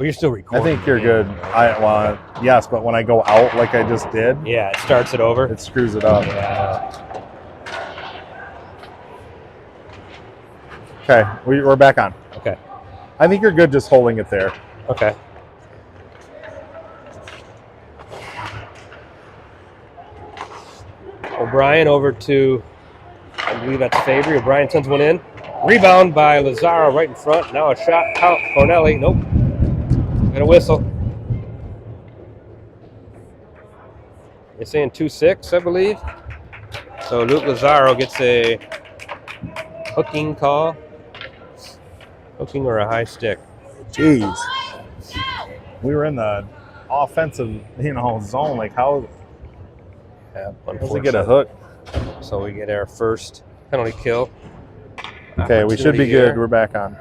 Well, you're still recording. I think you're good. Yes, but when I go out like I just did, yeah, it starts it over. it screws it up. Yeah. Okay, we're back on. Okay. I think you're good just holding it there. Okay. O'Brien over to, I believe that's Fabry. O'Brien sends one in. Rebound by Lazaro right in front. Now a shot out. Cornelli. Nope. Got a whistle. They're saying 2-6, I believe. So Luke Lazaro gets a hooking call. Hooking or a high stick. Jeez. We were in the offensive, zone. Like how does he get a hook? So we get our first penalty kill. Okay, we should be good. We're back on.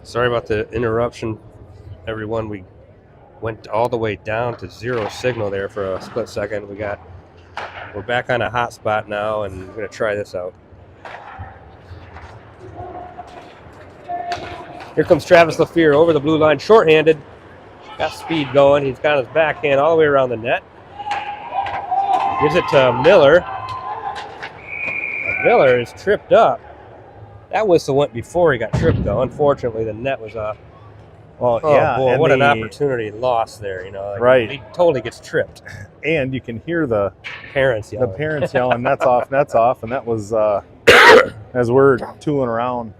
Sorry about the interruption, everyone. We went all the way down to 0 signal there for a split second. We're back on a hot spot now, and we're going to try this out. Here comes Travis LaFear over the blue line, shorthanded. Got speed going. He's got his backhand all the way around the net. Gives it to Miller. Miller is tripped up. That whistle went before he got tripped, though. Unfortunately, the net was off. Well, oh, yeah. boy, what an opportunity lost there, Right. He totally gets tripped. And you can hear the parents yelling. Nets off, nets off. And that was as we're tooling around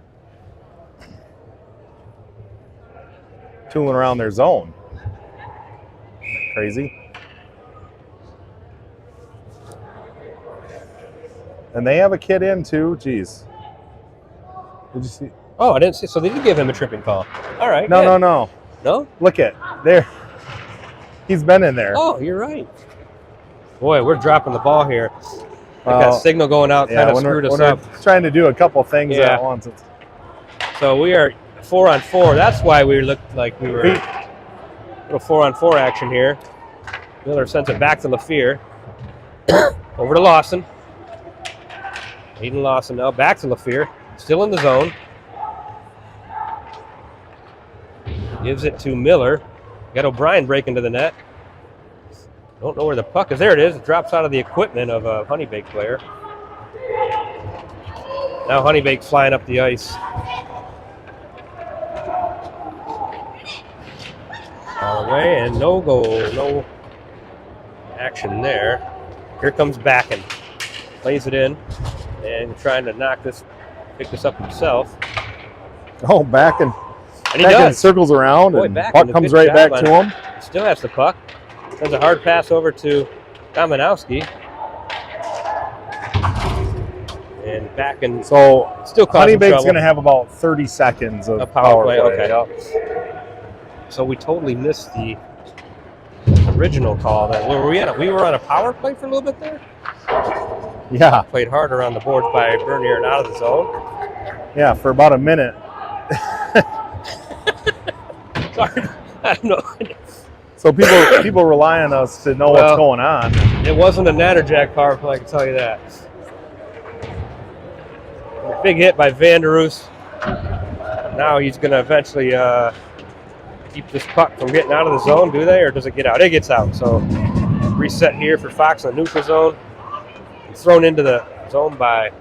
their zone. Crazy. And they have a kid in too. Jeez. Did you see? Oh, I didn't see. So they did give him a tripping call. All right. No. No? Look at there. He's been in there. Oh, you're right. Boy, we're dropping the ball here. That signal going out kind of screwed us up. We're trying to do a couple things at once. So we are 4-on-4. That's why we looked like we were a little 4-on-4 action here. Miller sends it back to LaFear. Over to Lawson. Aiden Lawson now back to LaFear. Still in the zone. Gives it to Miller. Got O'Brien breaking to the net. Don't know where the puck is. There it is. It drops out of the equipment of a Honeybaked player. Now Honeybaked flying up the ice. All the way, and no goal. No action there. Here comes Backen. Plays it in. And trying to pick this up himself. Oh, Backen. And he does. Circles around, and puck comes right back to him. Still has the puck. Sends a hard pass over to Dominowski. And Backen. So still Honeybaked's going to have about 30 seconds of power play. Okay. Yep. So we totally missed the original call. We were on a power play for a little bit there. Yeah. Played hard around the boards by Bernier and out of the zone. Yeah, for about a minute. Sorry, I don't know. So people rely on us to know what's going on. It wasn't a Natterjack power play, I can tell you that. A big hit by Van der Roos. Now he's going to eventually keep this puck from getting out of the zone, do they? Or does it get out? It gets out. So reset here for Fox in the neutral zone. It's thrown into the zone by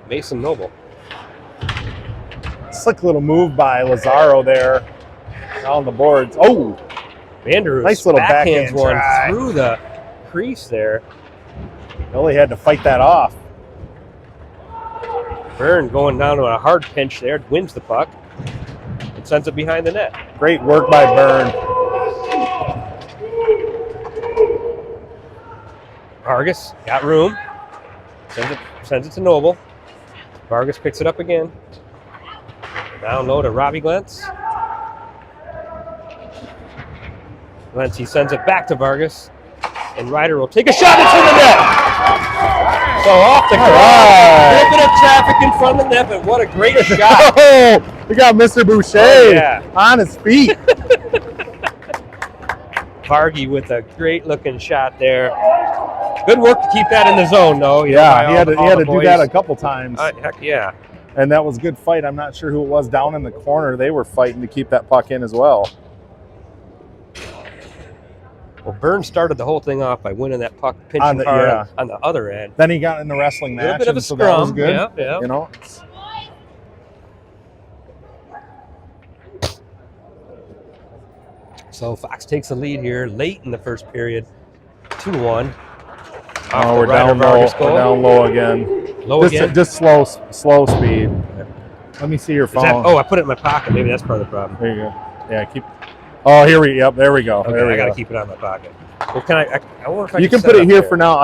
Mason Noble. Slick little move by Lazaro there on the boards. Oh! Van der Roos nice little backhand one try. Through the crease there. Really had to fight that off. Byrne going down to a hard pinch there, wins the puck, and sends it behind the net. Great work by Byrne. Vargas got room, sends it to Noble. Vargas picks it up again. Down low to Robbie Glentz. Glentz, he sends it back to Vargas, and Ryder will take a shot into the net. So off the cross, a little bit of traffic in front of the net, but what a great shot. Oh, we got Mr. Boucher on his feet. Vargy with a great-looking shot there. Good work to keep that in the zone, though. Yeah, he had to do that a couple times. Heck yeah. And that was a good fight. I'm not sure who it was down in the corner. They were fighting to keep that puck in as well. Well, Burns started the whole thing off by winning that puck, pinching hard on the other end. Then he got in the wrestling match. A little bit of a so scrum. That was good. Yeah. You know. So Fox takes the lead here late in the first period, 2-1. Oh, we're down low. We're down low again. Just slow speed. Let me see your phone. I put it in my pocket. Maybe that's part of the problem. There you go. Yeah, keep. Oh, here we. Yep, there we go. Okay, there we I gotta go. keep it on my pocket. Well, can I wonder if I You can put it here for now.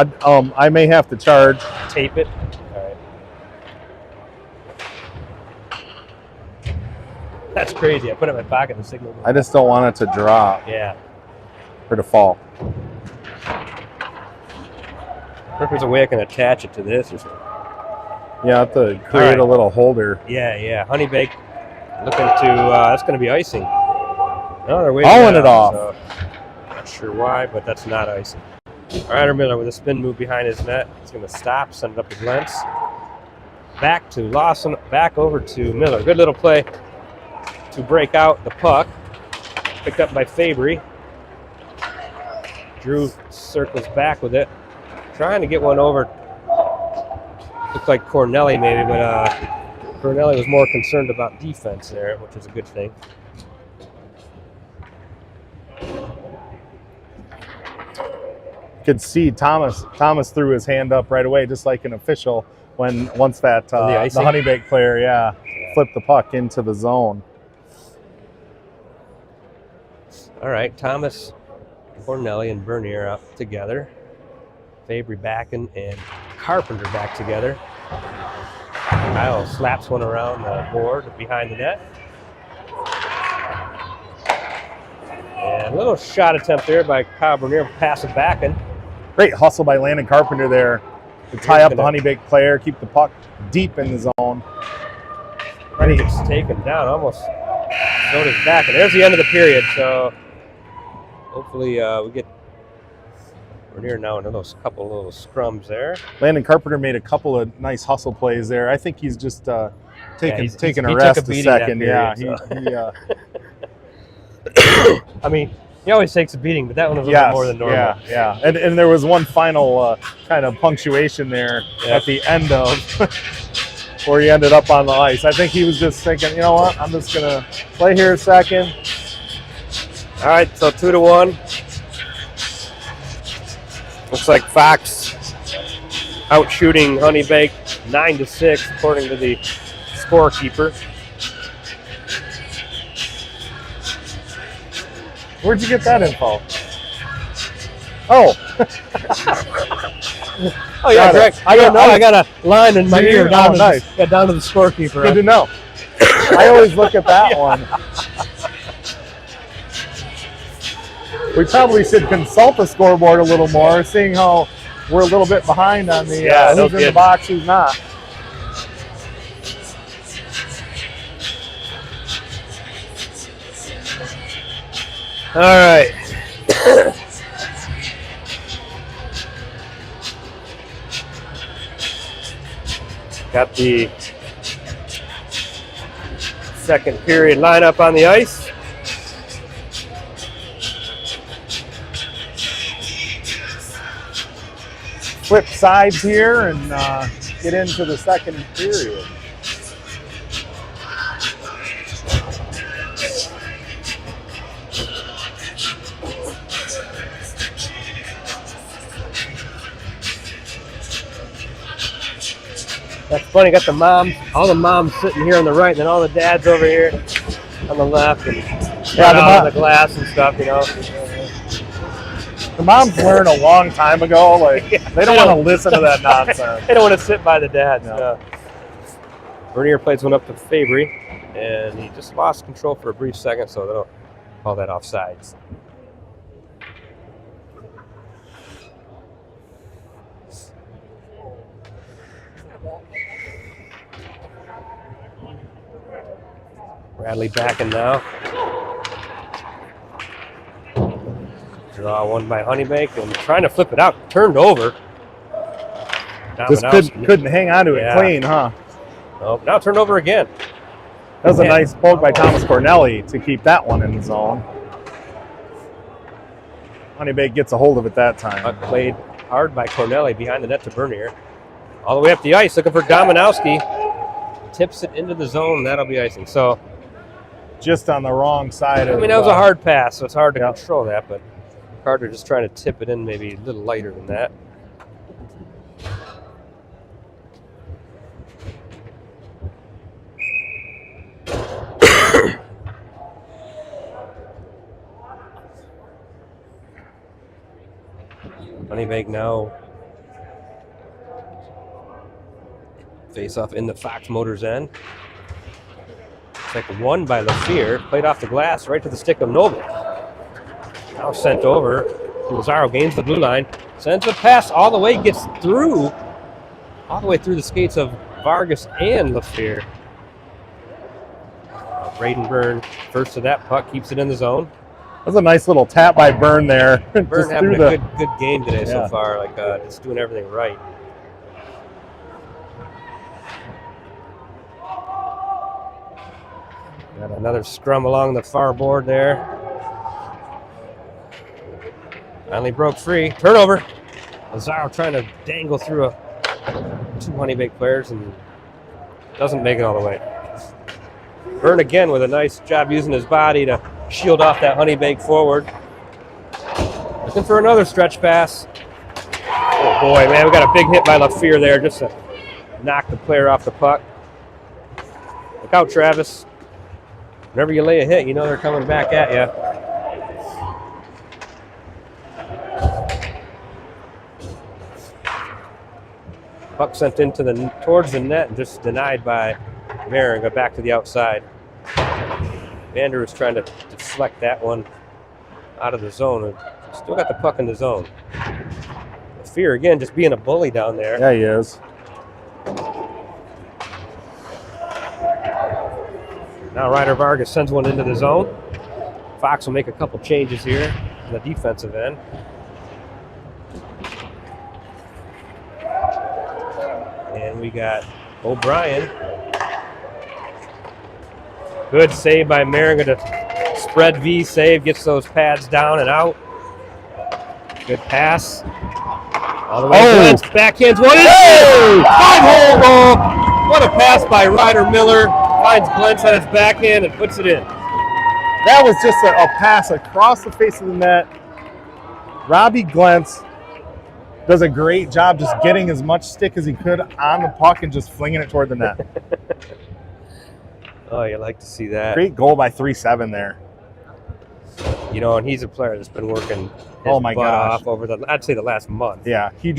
I may have to charge. Tape it. All right. That's crazy. I put it in my pocket. The signal. I just don't want it to drop. Yeah. Or to fall. If there's a way I can attach it to this or something. Yeah, I have to create a little holder. Yeah. Honeybaked looking to, that's going to be icing. No, they're waving it off. So not sure why, but that's not icing. Ryder Miller with a spin move behind his net. He's going to stop, send it up to Lentz. Back to Lawson, back over to Miller. Good little play to break out the puck. Picked up by Fabry. Drew circles back with it. Trying to get one over. Looked like Cornelli maybe, but Cornelli was more concerned about defense there, which is a good thing. Could see Thomas threw his hand up right away, just like an official once that the Honeybaked player, flipped the puck into the zone. All right, Thomas, Cornelli, and Bernier up together. Fabry backing and Carpenter back together. Kyle slaps one around the board behind the net. And a little shot attempt there by Kyle Bernier, pass it back. Great hustle by Landon Carpenter there to tie up the Honeybaked player, keep the puck deep in the zone. And he gets taken down, almost showed his back. And there's the end of the period, so hopefully we get Bernier now into those couple little scrums there. Landon Carpenter made a couple of nice hustle plays there. I think he's just taking a rest a second. Period, I mean, he always takes a beating, but that one was a little more than normal. Yeah. And there was one final kind of punctuation there at the end of where he ended up on the ice. I think he was just thinking, you know what, I'm just going to play here a second. All right, so 2-1. Looks like Fox out shooting Honeybaked 9-6, according to the scorekeeper. Where'd you get that info? Oh. Oh yeah, Greg. I got a line in my ear down to the scorekeeper. Good to know. I always look at that one. We probably should consult the scoreboard a little more, seeing how we're a little bit behind on the who's in the box, who's not. All right. Got the second period lineup on the ice. Flip sides here and get into the second period. That's funny, got all the moms sitting here on the right, and then all the dads over here on the left, and on the glass and stuff, you know. The moms learned a long time ago, like, they don't want to listen to that nonsense. They don't want to sit by the dads. No. Bernier plays one up to Fabry, and he just lost control for a brief second, so they'll call that offsides. Bradley backing now. Draw one by Honeybaked and trying to flip it out. Turned over. Just couldn't hang on to it clean, huh? Oh, now turnover again. That was a nice poke by Thomas Cornelli to keep that one in the zone. Honeybaked gets a hold of it that time. Played hard by Cornelli behind the net to Bernier. All the way up the ice, looking for Dominowski. Tips it into the zone, that'll be icing. So, just on the wrong side of I mean, that was a hard pass, so it's hard to control that, but Carter just trying to tip it in maybe a little lighter than that. Honeybaked now face off in the Fox Motors end. Check one by LaFear, played off the glass right to the stick of Noble. Now sent over to Lazaro, gains the blue line, sends a pass all the way, gets through, all the way through the skates of Vargas and LaFear. Braden Byrne, first to that puck, keeps it in the zone. That was a nice little tap by Byrne there. Byrne having a good game today so far, like just doing everything right. Got another scrum along the far board there. Finally broke free. Turnover. Lazaro trying to dangle through two Honeybaked players and doesn't make it all the way. Byrne again with a nice job using his body to shield off that Honeybaked forward. Looking for another stretch pass. Oh boy, man, we got a big hit by LaFear there just to knock the player off the puck. Look out, Travis. Whenever you lay a hit, you know they're coming back at you. Puck sent into towards the net and just denied by Marin. Got back to the outside. Vander was trying to deflect that one out of the zone. Still got the puck in the zone. LaFear again just being a bully down there. Yeah, he is. Now Ryder Vargas sends one into the zone. Fox will make a couple changes here on the defensive end. And we got O'Brien. Good save by Marin. To spread V save, gets those pads down and out. Good pass. All the way to Glentz, backhands one. Oh! 5-hole goal. What a pass by Ryder Miller. Finds Glentz on his backhand and puts it in. That was just a pass across the face of the net. Robbie Glentz does a great job just getting as much stick as he could on the puck and just flinging it toward the net. Oh, you like to see that. Great goal by 3-7 there. You know, and he's a player that's been working his butt off over I'd say the last month. Yeah, he's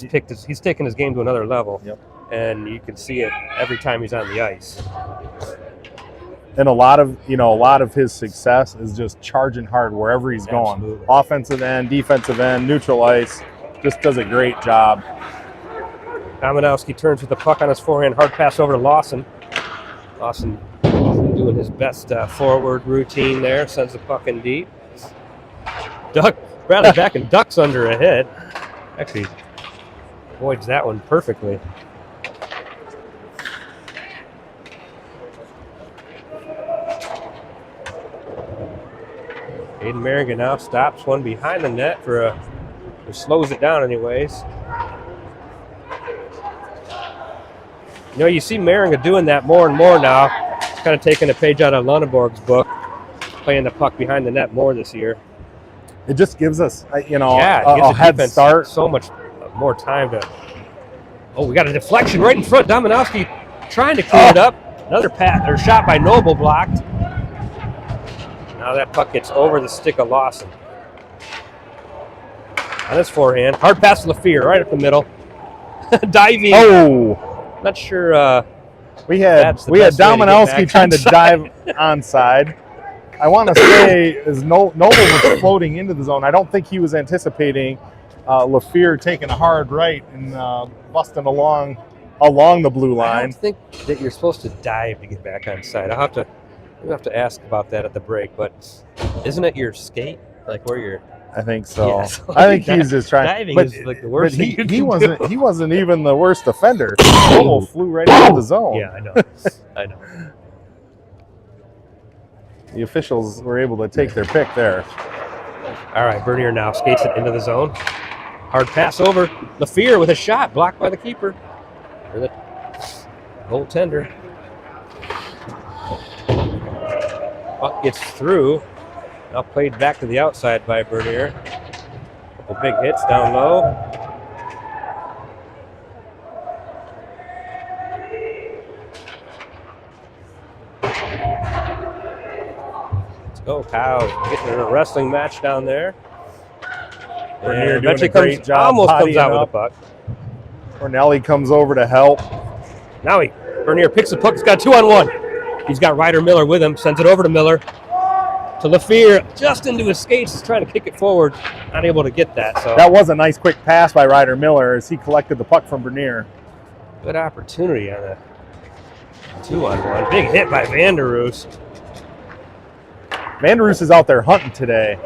taken his game to another level. Yep. And you can see it every time he's on the ice. And a lot of his success is just charging hard wherever he's going. Offensive end, defensive end, neutral ice. Just does a great job. Dominowski turns with the puck on his forehand, hard pass over to Lawson. Lawson doing his best forward routine there, sends the puck in deep. Bradley back and ducks under a hit. Actually, avoids that one perfectly. Aiden Merrigan now stops one behind the net or slows it down anyways. You know, you see Merrigan doing that more and more now. It's kind of taking a page out of Lunneborg's book, playing the puck behind the net more this year. It just gives us, a head start. So much more time to. Oh, we got a deflection right in front. Dominowski trying to clean it up. Another shot by Noble blocked. Now that puck gets over the stick of Lawson. On his forehand. Hard pass to LaFear right up the middle. Diving. Oh! Not sure. We had Dominowski trying to dive onside. I want to say as Noble was floating into the zone, I don't think he was anticipating LaFear taking a hard right and busting along the blue line. I don't think that you're supposed to dive to get back onside. We'll have to ask about that at the break, but isn't it your skate? Like where you're I think so. Yeah, so I think he's just trying. Diving But, is like the worst but thing you he can wasn't. do. He wasn't even the worst offender. Noble flew right into the zone. Yeah, I know. I know. The officials were able to take their pick there. All right, Bernier now skates it into the zone. Hard pass over. LaFear with a shot blocked by the keeper. Or the goaltender. Puck gets through. Now played back to the outside by Bernier. Couple big hits down low. Let's go, Kyle. Getting in a wrestling match down there. Bernier And doing eventually a great job almost comes bodying out with up. the puck. Cornelli comes over to help. Now Bernier picks the puck. He's got 2-on-1. He's got Ryder Miller with him. Sends it over to Miller. To LaFear, just into his skates. He's trying to kick it forward. Not able to get that. So That was a nice quick pass by Ryder Miller as he collected the puck from Bernier. good opportunity on a 2-on-1. Big hit by Vanderroos. Vanderroos is out there hunting today.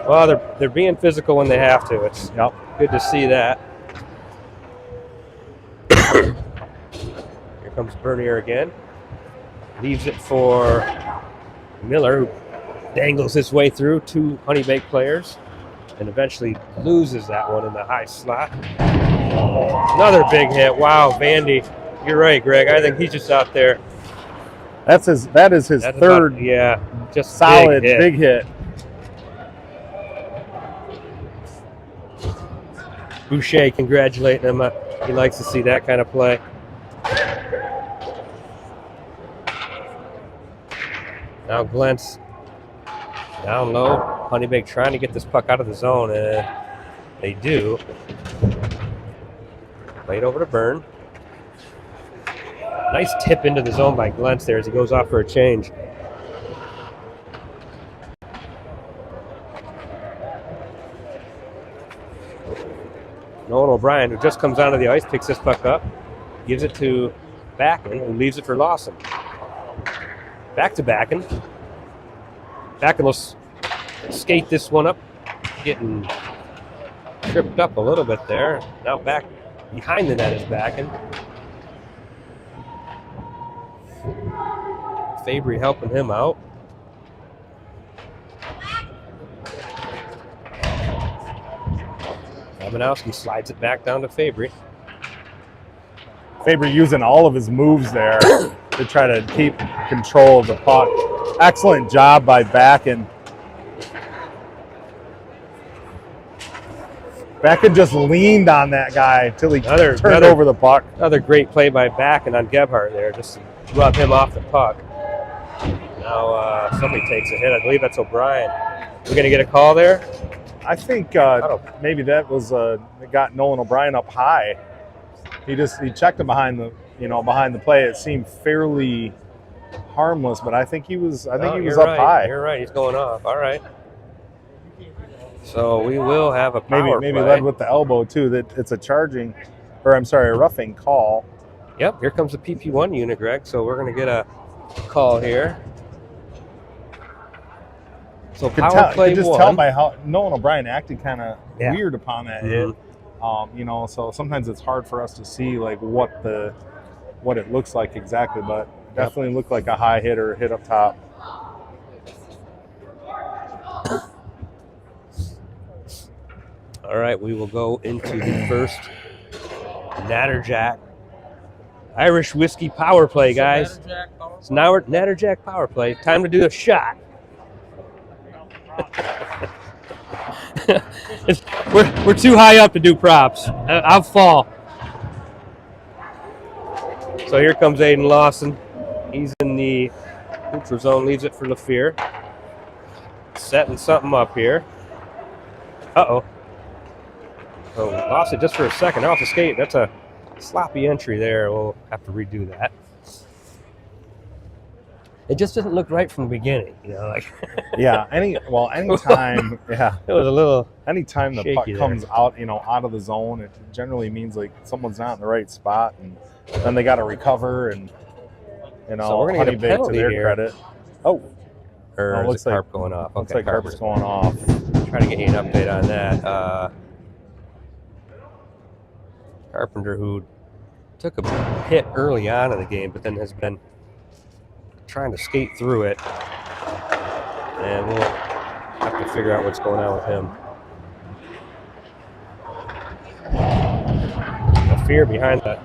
Well, they're being physical when they have to. It's Yep. good to see that. Here comes Bernier again. Leaves it for Miller, who dangles his way through 2 Honeybaked players and eventually loses that one in the high slot. Another big hit. Wow, Vandy. You're right, Greg. I think he's just out there. That is his That's third just solid big hit. big hit. Boucher congratulating him. He likes to see that kind of play. Now Glentz down low. Honeybaked trying to get this puck out of the zone, and they do. Played over to Byrne. Nice tip into the zone by Glentz there as he goes off for a change. Nolan O'Brien, who just comes onto the ice, picks this puck up, gives it to Backen, who leaves it for Lawson. Back to Backen. Backen will skate this one up, getting tripped up a little bit there. Now back behind the net is Backen. Fabry helping him out. Romanowski slides it back down to Fabry. Fabry using all of his moves there to try to keep control of the puck. Excellent job by Backen. Backen just leaned on that guy until he turned over the puck. Another great play by Backen on Gebhardt there, just to rub him off the puck. Now somebody takes a hit. I believe that's O'Brien. We're going to get a call there? I think maybe that was it got Nolan O'Brien up high. He checked him behind the play. It seemed fairly harmless, but I think he was up high. You're right. He's going off. All right. So we will have a power maybe play. led with the elbow too. That it's a roughing call. Yep. Here comes the PP1 unit, Greg. So we're going to get a call here. So power play just one. tell by how Nolan O'Brien acted kind of weird upon that hit. So sometimes it's hard for us to see like what it looks like exactly, but definitely looked like a high hit or hit up top. All right, we will go into the first Natterjack Irish whiskey power play, guys. So now we're Natterjack power play. Time to do a shot. we're too high up to do props. I'll fall. So here comes Aiden Lawson. He's in the neutral zone, leaves it for LaFear. Setting something up here. Uh-oh. So lost it just for a second. Off the skate. That's a sloppy entry there. We'll have to redo that. It just doesn't look right from the beginning, anytime, it was a little. Anytime the puck comes out, out of the zone, it generally means like someone's not in the right spot, and then they got to recover, and so we're gonna get a penalty to their here. credit. Oh, Or looks is it carp going off? Looks like carp's going off. Try to get you an update on that. Carpenter, who took a hit early on in the game, but then has been trying to skate through it. And we'll have to figure out what's going on with him. The fear behind that.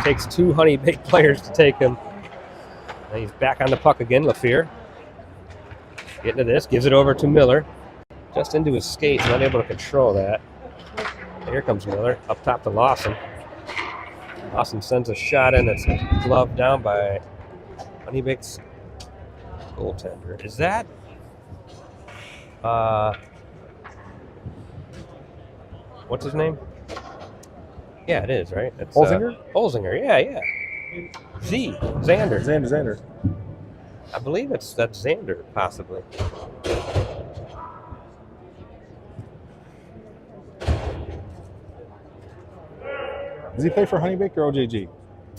Takes 2 Honeybaked players to take him. And he's back on the puck again, LaFear. Getting to this, gives it over to Miller. Just into his skates, not able to control that. Here comes Miller, up top to Lawson. Lawson sends a shot in that's gloved down by Honeybaked's goaltender. Is that what's his name? Yeah, it is, right? It's Holzinger? Holzinger, yeah. Xander. I believe that's Xander, possibly. Does he play for Honeybaked or OJG?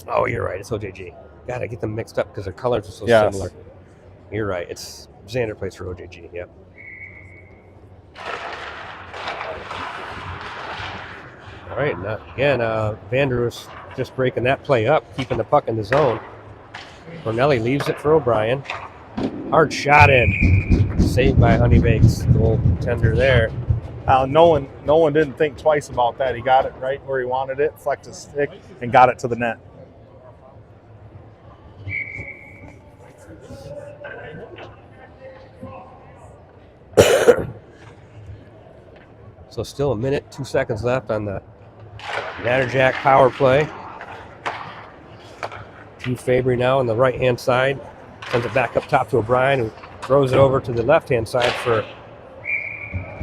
Oh, you're right. It's OJG. God, I get them mixed up because their colors are so Yes. similar. You're right. It's Xander plays for OJG. Yep. All right. Now, again, Vanderus just breaking that play up, keeping the puck in the zone. Cornelli leaves it for O'Brien. Hard shot in. Saved by Honeybaked's goaltender there. No one didn't think twice about that. He got it right where he wanted it, flecked his stick, and got it to the net. So still a minute, 2 seconds left on the Natterjack power play. Drew Fabry now on the right-hand side. Sends it back up top to O'Brien, who throws it over to the left-hand side for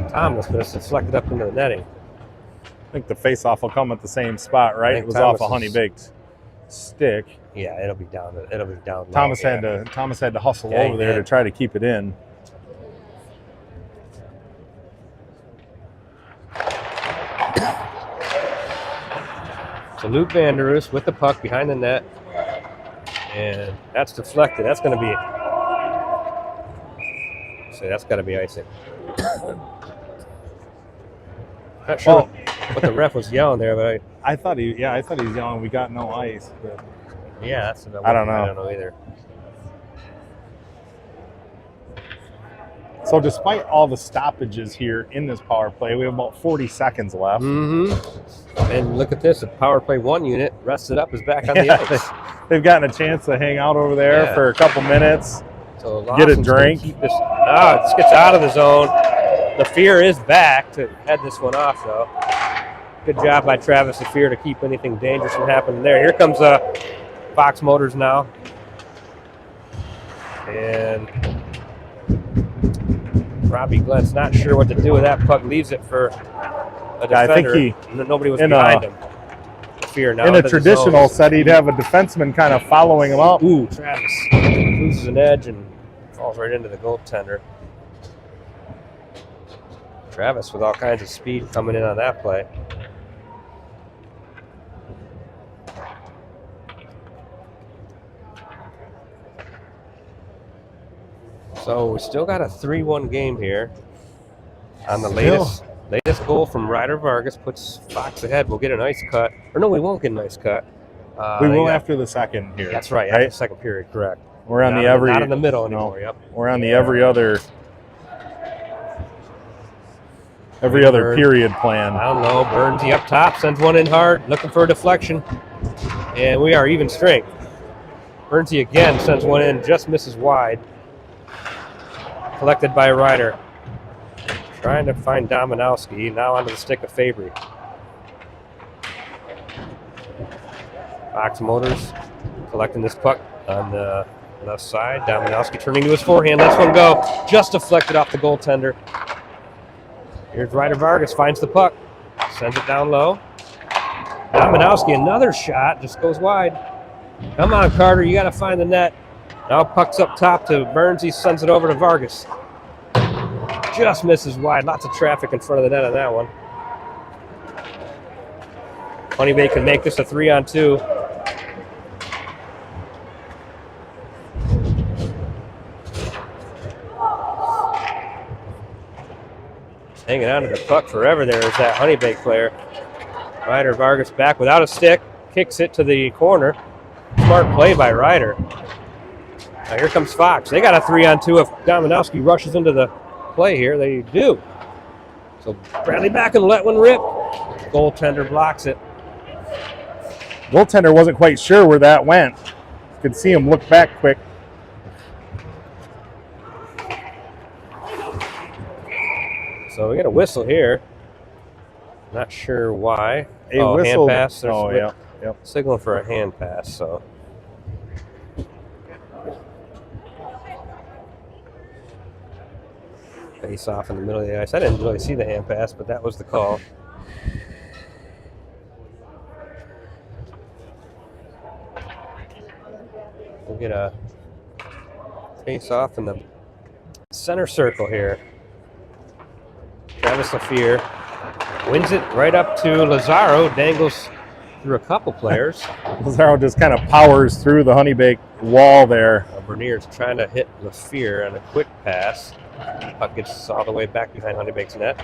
Thomas, but it's deflected up into the netting. I think the face-off will come at the same spot, right? It was Thomas off a Honeybaked stick. Yeah, it'll be down. It'll be down. Thomas low, had to hustle over there to try to keep it in. So Luke Vanderus with the puck behind the net, and that's deflected. That's going to be. So that's got to be icing. Not sure what the ref was yelling there, but I thought he was yelling, "We got no ice." But yeah, that's another I don't know. I don't know either. So despite all the stoppages here in this power play, we have about 40 seconds left. Mm-hmm. And look at this, the power play 1 unit rested up is back on the ice. They've gotten a chance to hang out over there for a couple minutes, so get a drink. Keep this, it gets out of the zone. The fear is back to head this one off, though. Good job by Travis the Fear to keep anything dangerous from happening there. Here comes Fox Motors now. And Robbie Glenn's not sure what to do with that puck. Leaves it for a defender. I think nobody was behind him. Fear now in a traditional set, he'd have a defenseman kind of following him up. Ooh, Travis loses an edge and falls right into the goaltender. Travis with all kinds of speed coming in on that play. So we still got a 3-1 game here. On the latest goal from Ryder Vargas puts Fox ahead. We'll get an ice cut. Or no, we won't get an ice cut. We will after the second here. That's right, after the second period, correct. We're on not in the middle anymore, no, We're on the every other period plan. I don't know. Burnsy up top, sends one in hard, looking for a deflection. And we are even strength. Burnsy again sends one in, just misses wide. Collected by Ryder. Trying to find Dominowski, now onto the stick of Fabry. Fox Motors collecting this puck on the left side. Dominowski turning to his forehand, lets one go. Just deflected off the goaltender. Here's Ryder Vargas, finds the puck, sends it down low. Dominowski, another shot, just goes wide. Come on, Carter, you got to find the net. Now puck's up top to Burns, he sends it over to Vargas. Just misses wide, lots of traffic in front of the net on that one. Honeybaked can make this a 3-on-2. Hanging on to the puck forever there is that Honeybaked player. Ryder Vargas back without a stick. Kicks it to the corner. Smart play by Ryder. Now here comes Fox. They got a 3-on-2 if Dominowski rushes into the play here. They do. So Bradley back and let one rip. Goaltender blocks it. Goaltender wasn't quite sure where that went. Could see him look back quick. So we get a whistle here. Not sure why. A whistle. Hand pass. Oh, yeah. Yep. Signaling for a hand pass, so. Face off in the middle of the ice. I didn't really see the hand pass, but that was the call. We'll get a face off in the center circle here. Travis Lafleur wins it right up to Lazaro, dangles through a couple players. Lazaro just kind of powers through the Honeybaked wall there. Bernier's trying to hit Lafleur on a quick pass. Puck gets all the way back behind Honeybaked's net.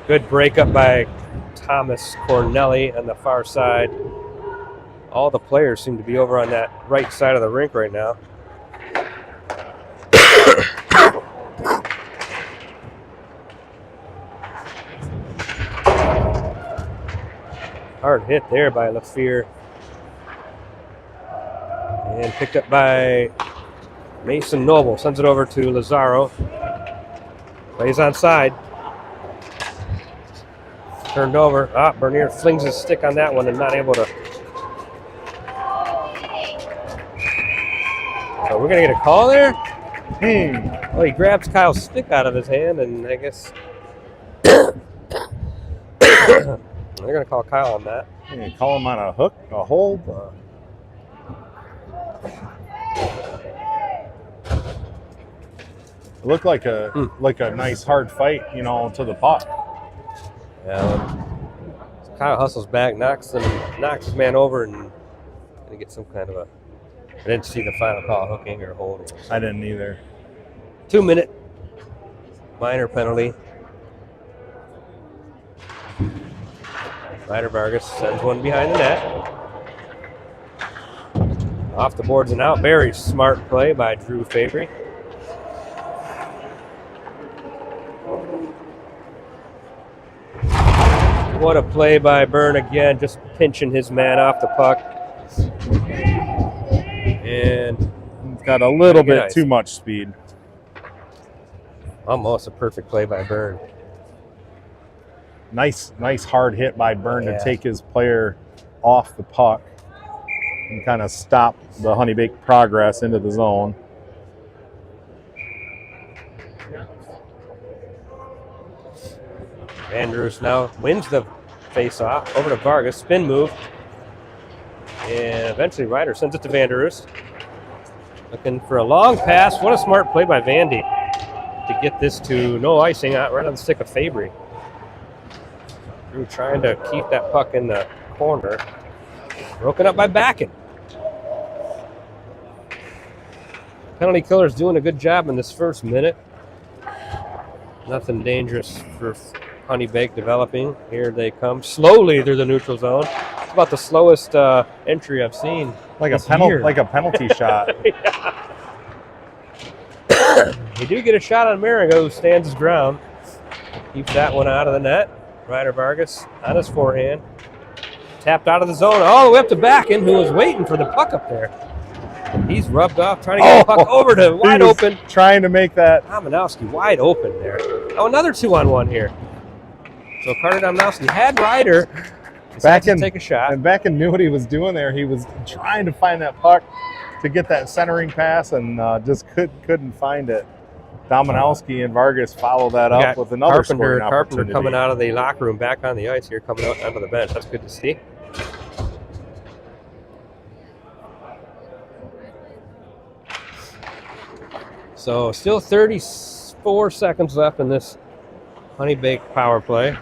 Good breakup by Thomas Cornelli on the far side. All the players seem to be over on that right side of the rink right now. Hard hit there by Lafleur. And picked up by Mason Noble. Sends it over to Lazaro. Plays onside. Turned over. Bernier flings his stick on that one and not able to. So we're going to get a call there? Well, he grabs Kyle's stick out of his hand, and I guess they're going to call Kyle on that. You call him on a hook, a hold. It looked like a nice hard fight, to the puck. Yeah. Kyle hustles back, knocks his man over, and gonna get some kind of a. I didn't see the final call, hooking or holding. I didn't either. 2-minute minor penalty. Ryder Vargas sends one behind the net. Off the boards and out. Very smart play by Drew Fabry. What a play by Byrne again, just pinching his man off the puck. And he's got a little bit too much speed. Almost a perfect play by Byrne. Nice hard hit by Byrne to take his player off the puck and kind of stop the Honeybaked progress into the zone. Andrews now wins the face-off over to Vargas. Spin move. And eventually Ryder sends it to Vanderus. Looking for a long pass. What a smart play by Vandy to get this to no icing out right on the stick of Fabry. Drew trying to keep that puck in the corner. Broken up by Backen. Penalty killer's doing a good job in this first minute. Nothing dangerous for Honeybaked developing. Here they come slowly through the neutral zone. It's about the slowest entry I've seen. Like a penalty shot. You do get a shot on Marigo, who stands his ground. Keeps that one out of the net. Ryder Vargas on his forehand. Tapped out of the zone all the way up to Backen, who was waiting for the puck up there. He's rubbed off, trying to get the puck over to wide open. Trying to make that. Dominowski wide open there. Oh, another 2-on-1 here. So Carter Dominowski had Ryder. Backen take a shot. And Backen knew what he was doing there. He was trying to find that puck to get that centering pass and just couldn't find it. Dominowski and Vargas follow that up with another scoring opportunity. Carpenter coming out of the locker room, back on the ice here, coming out onto the bench. That's good to see. So still 34 seconds left in this Honeybaked power play.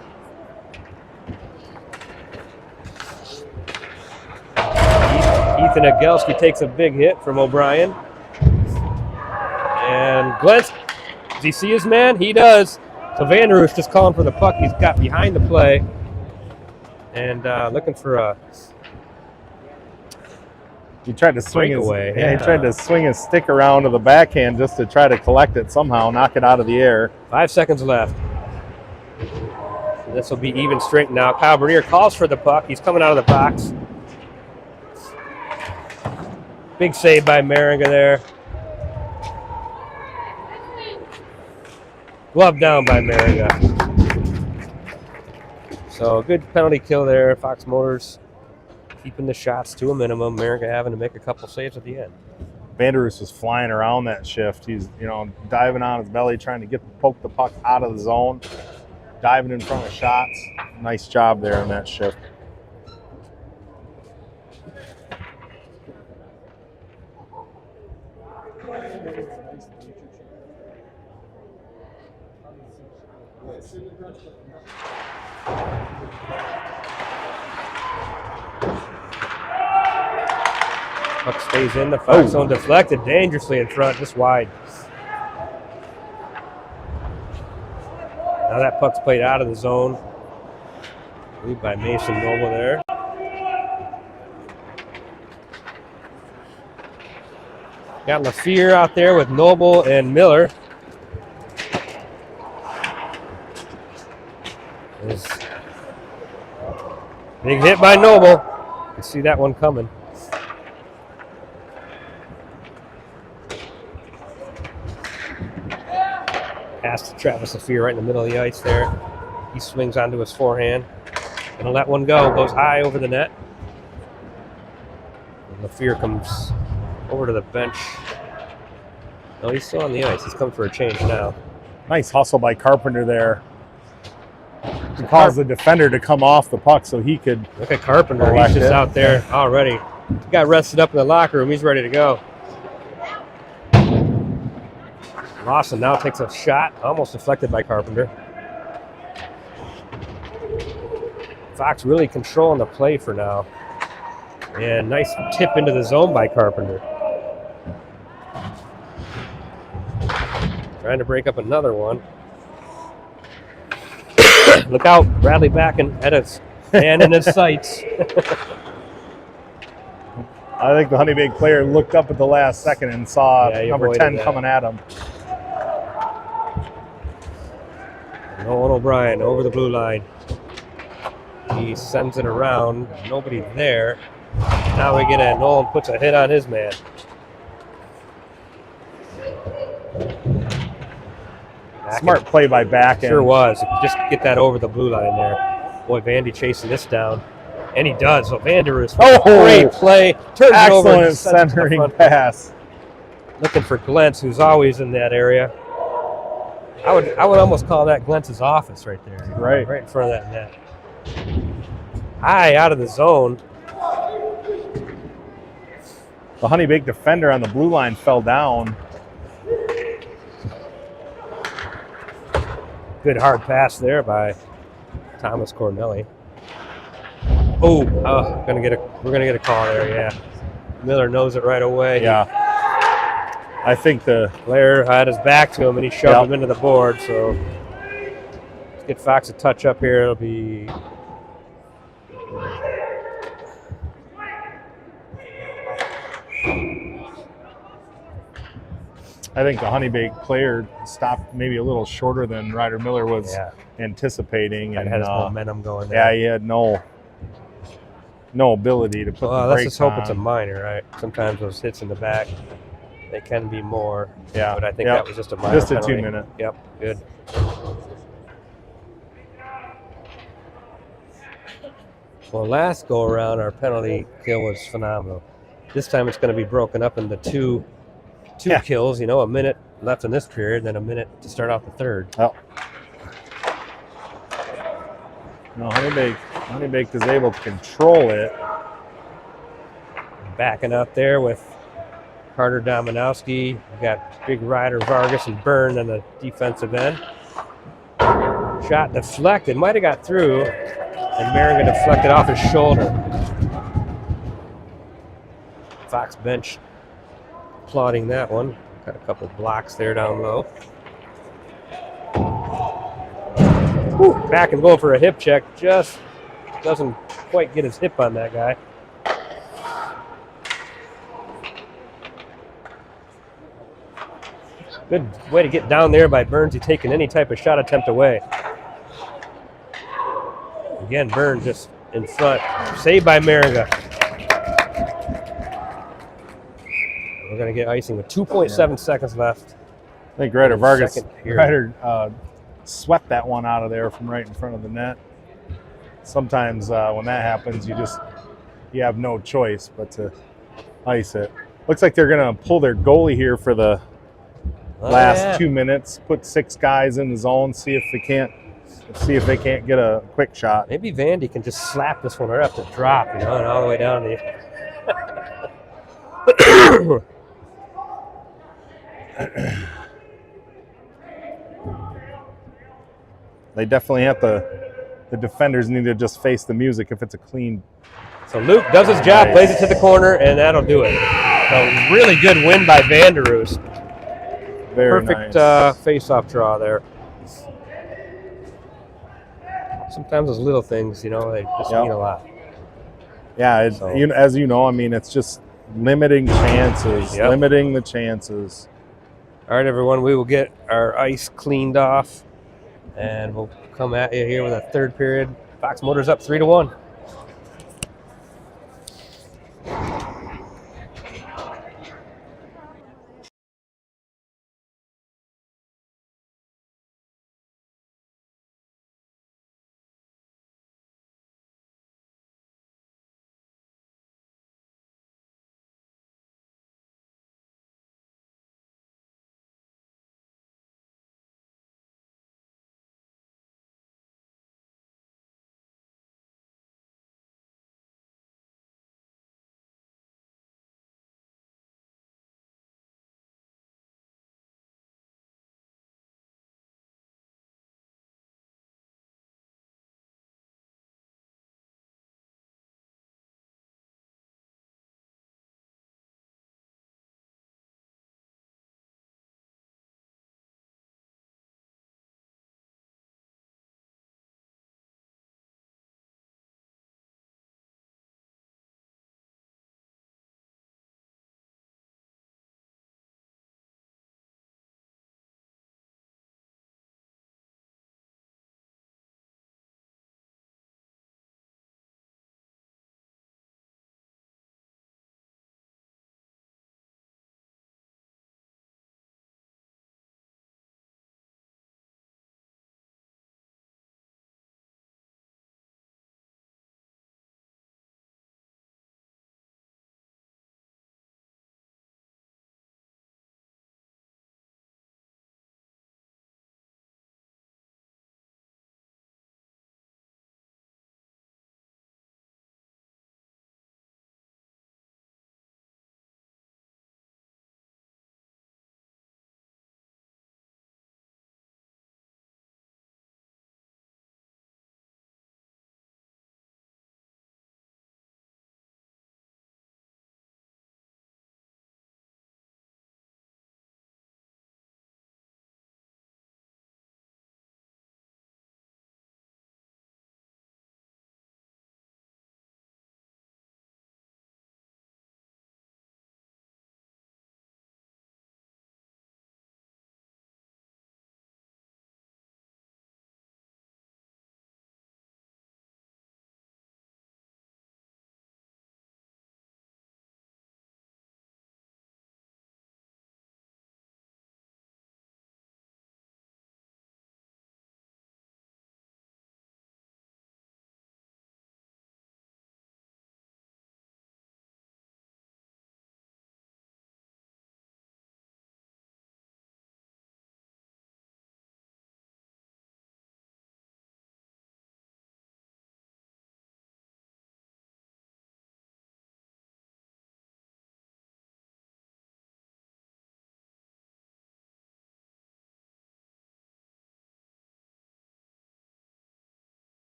Heath Nathan Egelski takes a big hit from O'Brien. And Glentz, does he see his man? He does. So Vanderus just calling for the puck. He's got behind the play. And looking for a... He tried to swing his, breakaway. he tried to swing his stick around to the backhand just to try to collect it somehow, knock it out of the air. 5 seconds left. This will be even strength now. Kyle Bernier calls for the puck. He's coming out of the box. Big save by Maringa there. Glove down by Maringa. So a good penalty kill there. Fox Motors keeping the shots to a minimum. Maringa having to make a couple saves at the end. Vanderus was flying around that shift. He's, diving on his belly, trying to poke the puck out of the zone, diving in front of shots. Nice job there on that shift. Puck stays in the Fox zone, deflected dangerously in front, just wide. Now that puck's played out of the zone. Lead by Mason Noble there. Got LaFear out there with Noble and Miller. Big hit by Noble. You see that one coming. Pass to Travis LaFear right in the middle of the ice there. He swings onto his forehand. Gonna let one go. Goes high over the net. And LaFear comes over to the bench. No, he's still on the ice. He's coming for a change now. Nice hustle by Carpenter there to cause the defender to come off the puck so he could. Look at Carpenter. He's just out there already. He got rested up in the locker room. He's ready to go. Lawson now takes a shot, almost deflected by Carpenter. Fox really controlling the play for now. And nice tip into the zone by Carpenter. Trying to break up another one. Look out, Bradley back and at his hand in his sights. I think the Honeybaked player looked up at the last second and saw number 10 coming at him. Nolan O'Brien over the blue line. He sends it around. Nobody there. Now we get a Nolan puts a hit on his man. Smart play by back. Sure was. Just get that over the blue line there. Boy, Vandy chasing this down. And he does. So Vanderus, great play. Turns it over. Excellent centering pass. Looking for Glentz, who's always in that area. I would almost call that Glentz's office right there. Right in front of that net. High out of the zone. The Honeybaked defender on the blue line fell down. Good hard pass there by Thomas Cornelli. We're gonna get a call there. Yeah, Miller knows it right away. Yeah, I think the player had his back to him and he shoved him into the board. So let's get Fox a touch up here. It'll be I think the Honeybaked player stopped maybe a little shorter than Ryder Miller was anticipating, and had his momentum going there. Yeah, he had no ability to put the brakes on. Let's just hope it's a minor, right? Sometimes those hits in the back, they can be more. Yeah, but I think that was just a minor. Just a penalty. 2 minute. Yep, good. Well, last go around, our penalty kill was phenomenal. This time it's going to be broken up into two kills, a minute left in this period, then a minute to start off the third. Oh. No, Honeybaked is able to control it. Backing out there with Carter Dominowski. We got Big Ryder, Vargas, and Byrne on the defensive end. Shot deflected, might have got through, and Maringa deflected off his shoulder. Fox bench applauding that one. Got a couple blocks there down low. Whew, back and going for a hip check. Just doesn't quite get his hip on that guy. Good way to get down there by Burns. He's taking any type of shot attempt away. Again, Burns just in front. Saved by Mariga. We're going to get icing with 2.7 seconds left. I think Ryder Vargas swept that one out of there from right in front of the net. Sometimes when that happens, you have no choice but to ice it. Looks like they're going to pull their goalie here for the last 2 minutes. Put 6 guys in the zone. See if they can't get a quick shot. Maybe Vandy can just slap this one right up the drop, and all the way down the. They definitely have the defenders need to just face the music if it's a clean. So Luke does his job, plays it to the corner, and that'll do it. A really good win by Vanderroos. Perfect nice. face-off draw there. Sometimes those little things, they just mean a lot. Yeah, as you know, I mean, it's just limiting chances, limiting the chances. All right, everyone, we will get our ice cleaned off, and we'll come at you here with a third period. Fox Motors up 3-1.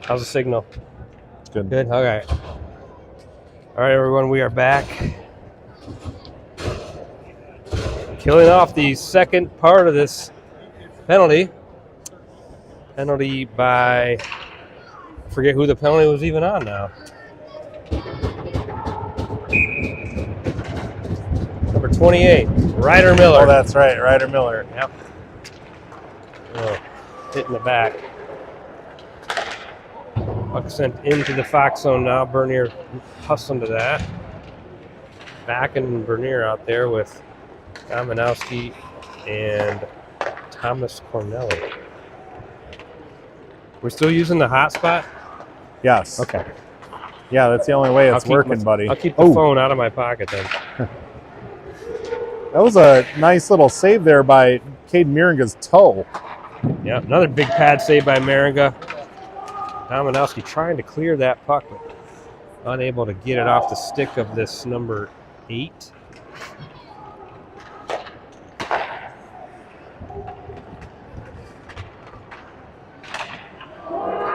How's the signal? Good. Good? Okay. All right, everyone, we are back. Killing off the second part of this penalty. Penalty by, I forget who the penalty was even on now. Number 28, Ryder Miller. Oh, that's right, Ryder Miller. Yep. Oh, hit in the back. Puck sent into the Fox zone now. Bernier hustling to that. Back and Bernier out there with Dominowski and Thomas Cornelli. We're still using the hotspot? Yes. Okay. Yeah, that's the only way it's working, buddy. I'll keep the phone out of my pocket then. That was a nice little save there by Cade Miringa's toe. Yeah, another big pad save by Maringa. Dominowski trying to clear that puck, but unable to get it off the stick of this number 8.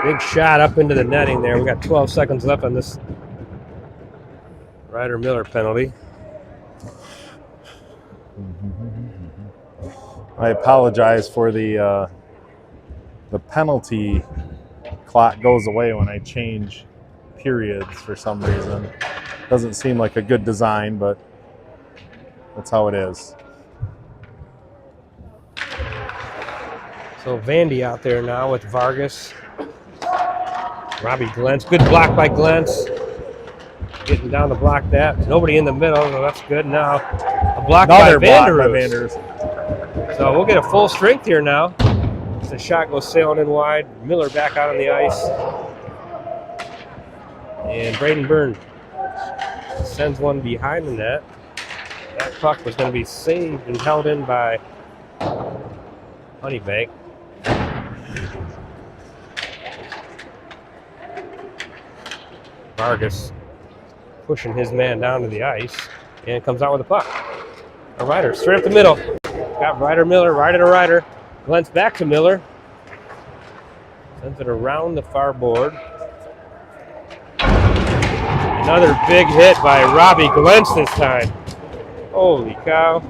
Big shot up into the netting there. We got 12 seconds left on this Ryder Miller penalty. I apologize for the penalty clock goes away when I change periods for some reason. Doesn't seem like a good design, but that's how it is. So Vandy out there now with Vargas. Robbie Glentz. Good block by Glentz. Getting down to block that. Nobody in the middle, so that's good now. A block by Vanderus. So we'll get a full strength here now. The shot goes sailing in wide. Miller back out on the ice. And Braden Byrne sends one behind the net. That puck was going to be saved and held in by Honeybaked. Vargas pushing his man down to the ice and comes out with a puck. A Ryder straight up the middle. Got Ryder Miller, Ryder to Ryder. Glentz back to Miller. Sends it around the far board. Another big hit by Robbie Glentz this time. Holy cow.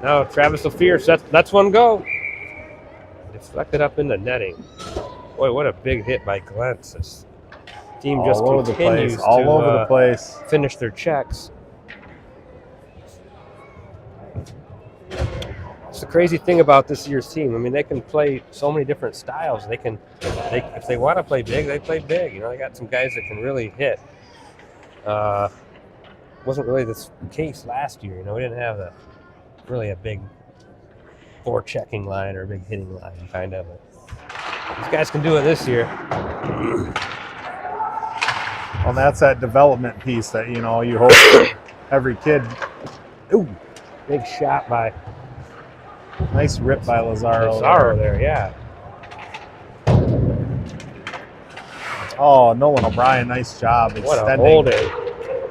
Now Travis LaFierce, that's one go. Deflected up in the netting. Boy, what a big hit by Glentz. This team just continues all over the place. Finish their checks. It's the crazy thing about this year's team. I mean, they can play so many different styles. If they want to play big, they play big. You know, they got some guys that can really hit. Wasn't really this case last year. You know, we didn't have really a big forechecking line or a big hitting line, kind of. These guys can do it this year. Well, that's that development piece that, you know, you hope every kid. Ooh, big shot by. Nice rip by Lazaro. Lazaro there, yeah. Oh, Nolan O'Brien, nice job extending. What a holding.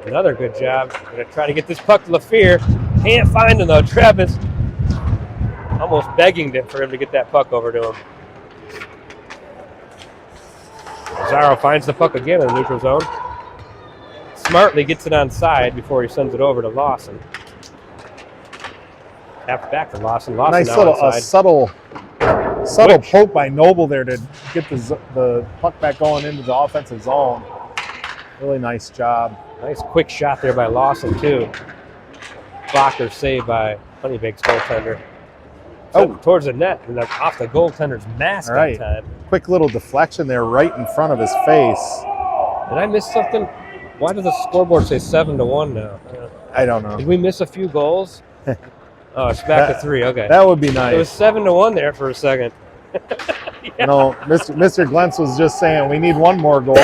Another good job. Going to try to get this puck to LaFierre. Can't find him, though. Travis almost begging for him to get that puck over to him. Lazaro finds the puck again in the neutral zone. Smartly gets it on side before he sends it over to Lawson. Tapped back to Lawson. Nice little subtle poke by Noble there to get the puck back going into the offensive zone. Really nice job. Nice quick shot there by Lawson too. Blocker saved by Honeybaked's goaltender. Oh, towards the net and off the goaltender's mask that time. Quick little deflection there right in front of his face. Did I miss something? Why does the scoreboard say 7-1 now? I don't know. Did we miss a few goals? Oh, it's back to 3. Okay. That would be nice. It was 7-1 there for a second. Yeah. No, Mr. Glentz was just saying we need one more goal.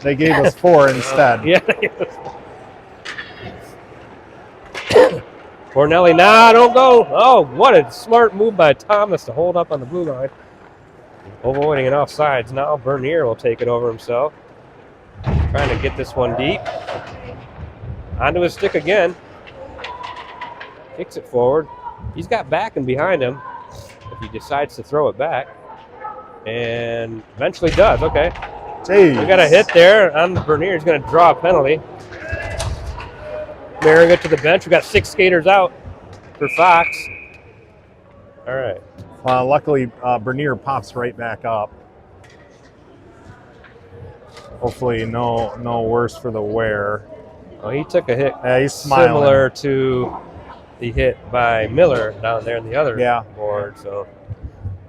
They gave us 4 instead. Yeah. Cornelli, nah, don't go. Oh, what a smart move by Thomas to hold up on the blue line. Avoiding an offsides. Now Bernier will take it over himself. Trying to get this one deep. Onto his stick again. Kicks it forward. He's got back and behind him if he decides to throw it back. And eventually does. Okay. Jeez. We got a hit there on the Bernier. He's going to draw a penalty. Bearing it to the bench. We got 6 skaters out for Fox. All right. Luckily, Bernier pops right back up. Hopefully, no worse for the wear. Oh, he took a hit. Yeah, he's smiling. Similar to the hit by Miller down there in the other board. So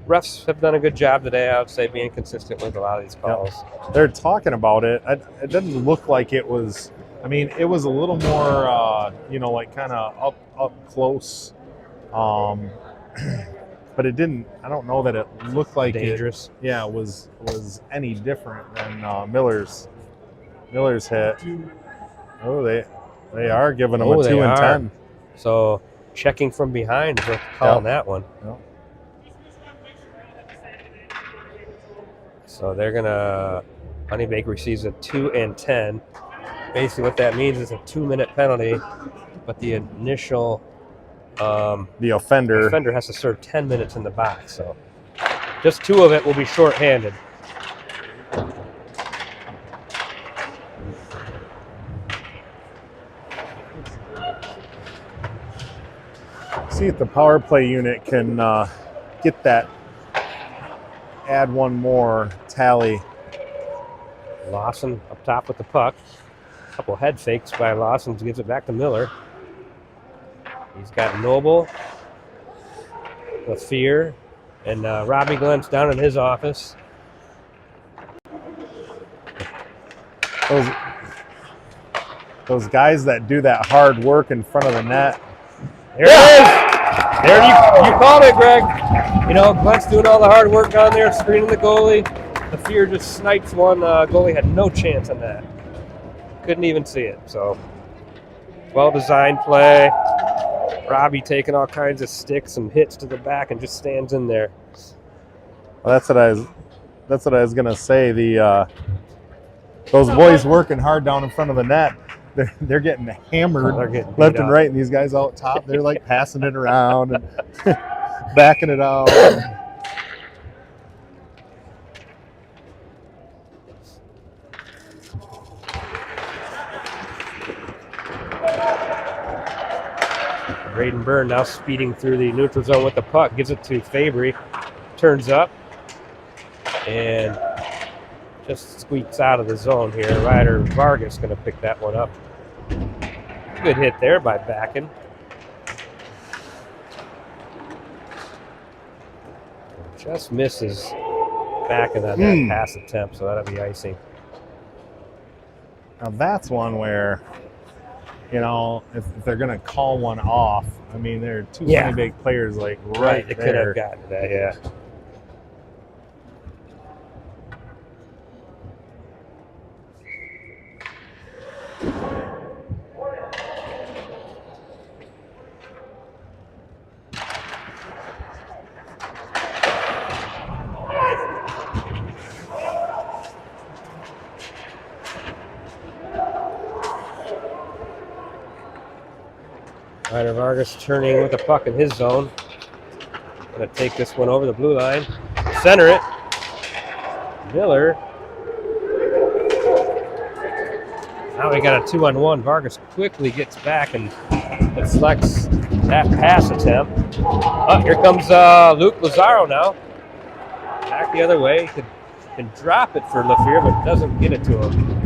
refs have done a good job today, I would say, being consistent with a lot of these calls. Yep. They're talking about it. It didn't look like it was. I mean, it was a little more, like kind of up close. But it didn't. I don't know that it looked like dangerous. It was any different than Miller's hit. Oh, they are giving him a 2 and 10. So checking from behind is calling that one. Yep. So they're gonna. Honeybaked receives a 2 and 10. Basically, what that means is a 2-minute penalty, but the initial. The offender has to serve 10 minutes in the box, so just 2 of it will be shorthanded. See if the power play unit can get that, add one more tally. Lawson up top with the puck. A couple head fakes by Lawson, gives it back to Miller. He's got Noble, LaFear, and Robbie Glenn's down in his office. Those guys that do that hard work in front of the net. There it is. There you called it, Greg. Glenn's doing all the hard work down there, screening the goalie. LaFear just snipes one. Goalie had no chance on that. Couldn't even see it. So, well-designed play. Robbie taking all kinds of sticks and hits to the back and just stands in there. Well, that's what I was gonna say. Those boys working hard down in front of the net. They're getting hammered left and right, and these guys out top, they're like passing it around and backing it out. Braden Byrne now speeding through the neutral zone with the puck. Gives it to Fabry. Turns up. And just squeaks out of the zone here. Ryder Vargas going to pick that one up. Good hit there by Backen. Just misses Backen on that pass attempt, so that'll be icing. Now that's one where, if they're going to call one off, I mean, there are 2 Honeybaked players like right They there. could have gotten that, yeah. Ryder Vargas turning with the puck in his zone. Going to take this one over the blue line. Center it. Miller. Now we got a 2-on-1. Vargas quickly gets back and deflects that pass attempt. Oh, here comes Luke Lazaro now. Back the other way. He can drop it for LaFear, but doesn't get it to him.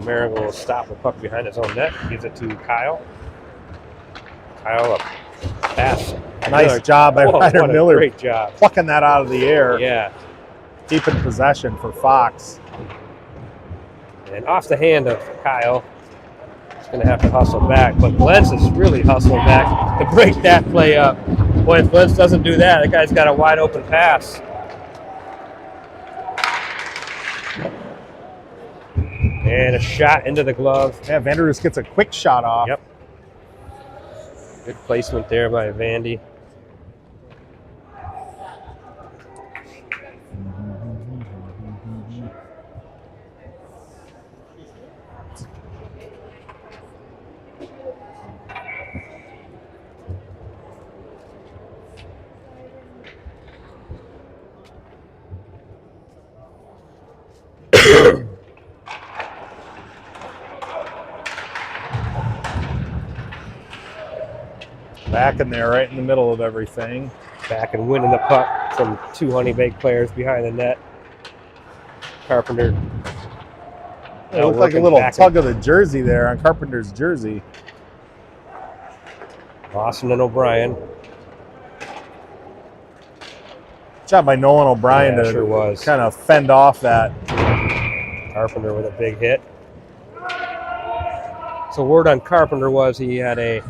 Marigold will stop the puck behind his own net. Gives it to Kyle. Kyle up. Pass. Nice job by Ryder Miller. Great job. Plucking that out of the air. Yeah. Keeping possession for Fox. And off the hand of Kyle. He's going to have to hustle back. But Glentz is really hustling back to break that play up. Boy, if Glentz doesn't do that, the guy's got a wide open pass. And a shot into the glove. Yeah, Vanderus gets a quick shot off. Yep. Good placement there by Vandy. Back in there, right in the middle of everything. Back and winning the puck from 2 Honeybaked players behind the net. Carpenter. It looked like a little tug of the jersey there on Carpenter's jersey. Lawson and O'Brien. Job by Nolan O'Brien to sure kind of fend off that. Carpenter with a big hit. So word on Carpenter was he had a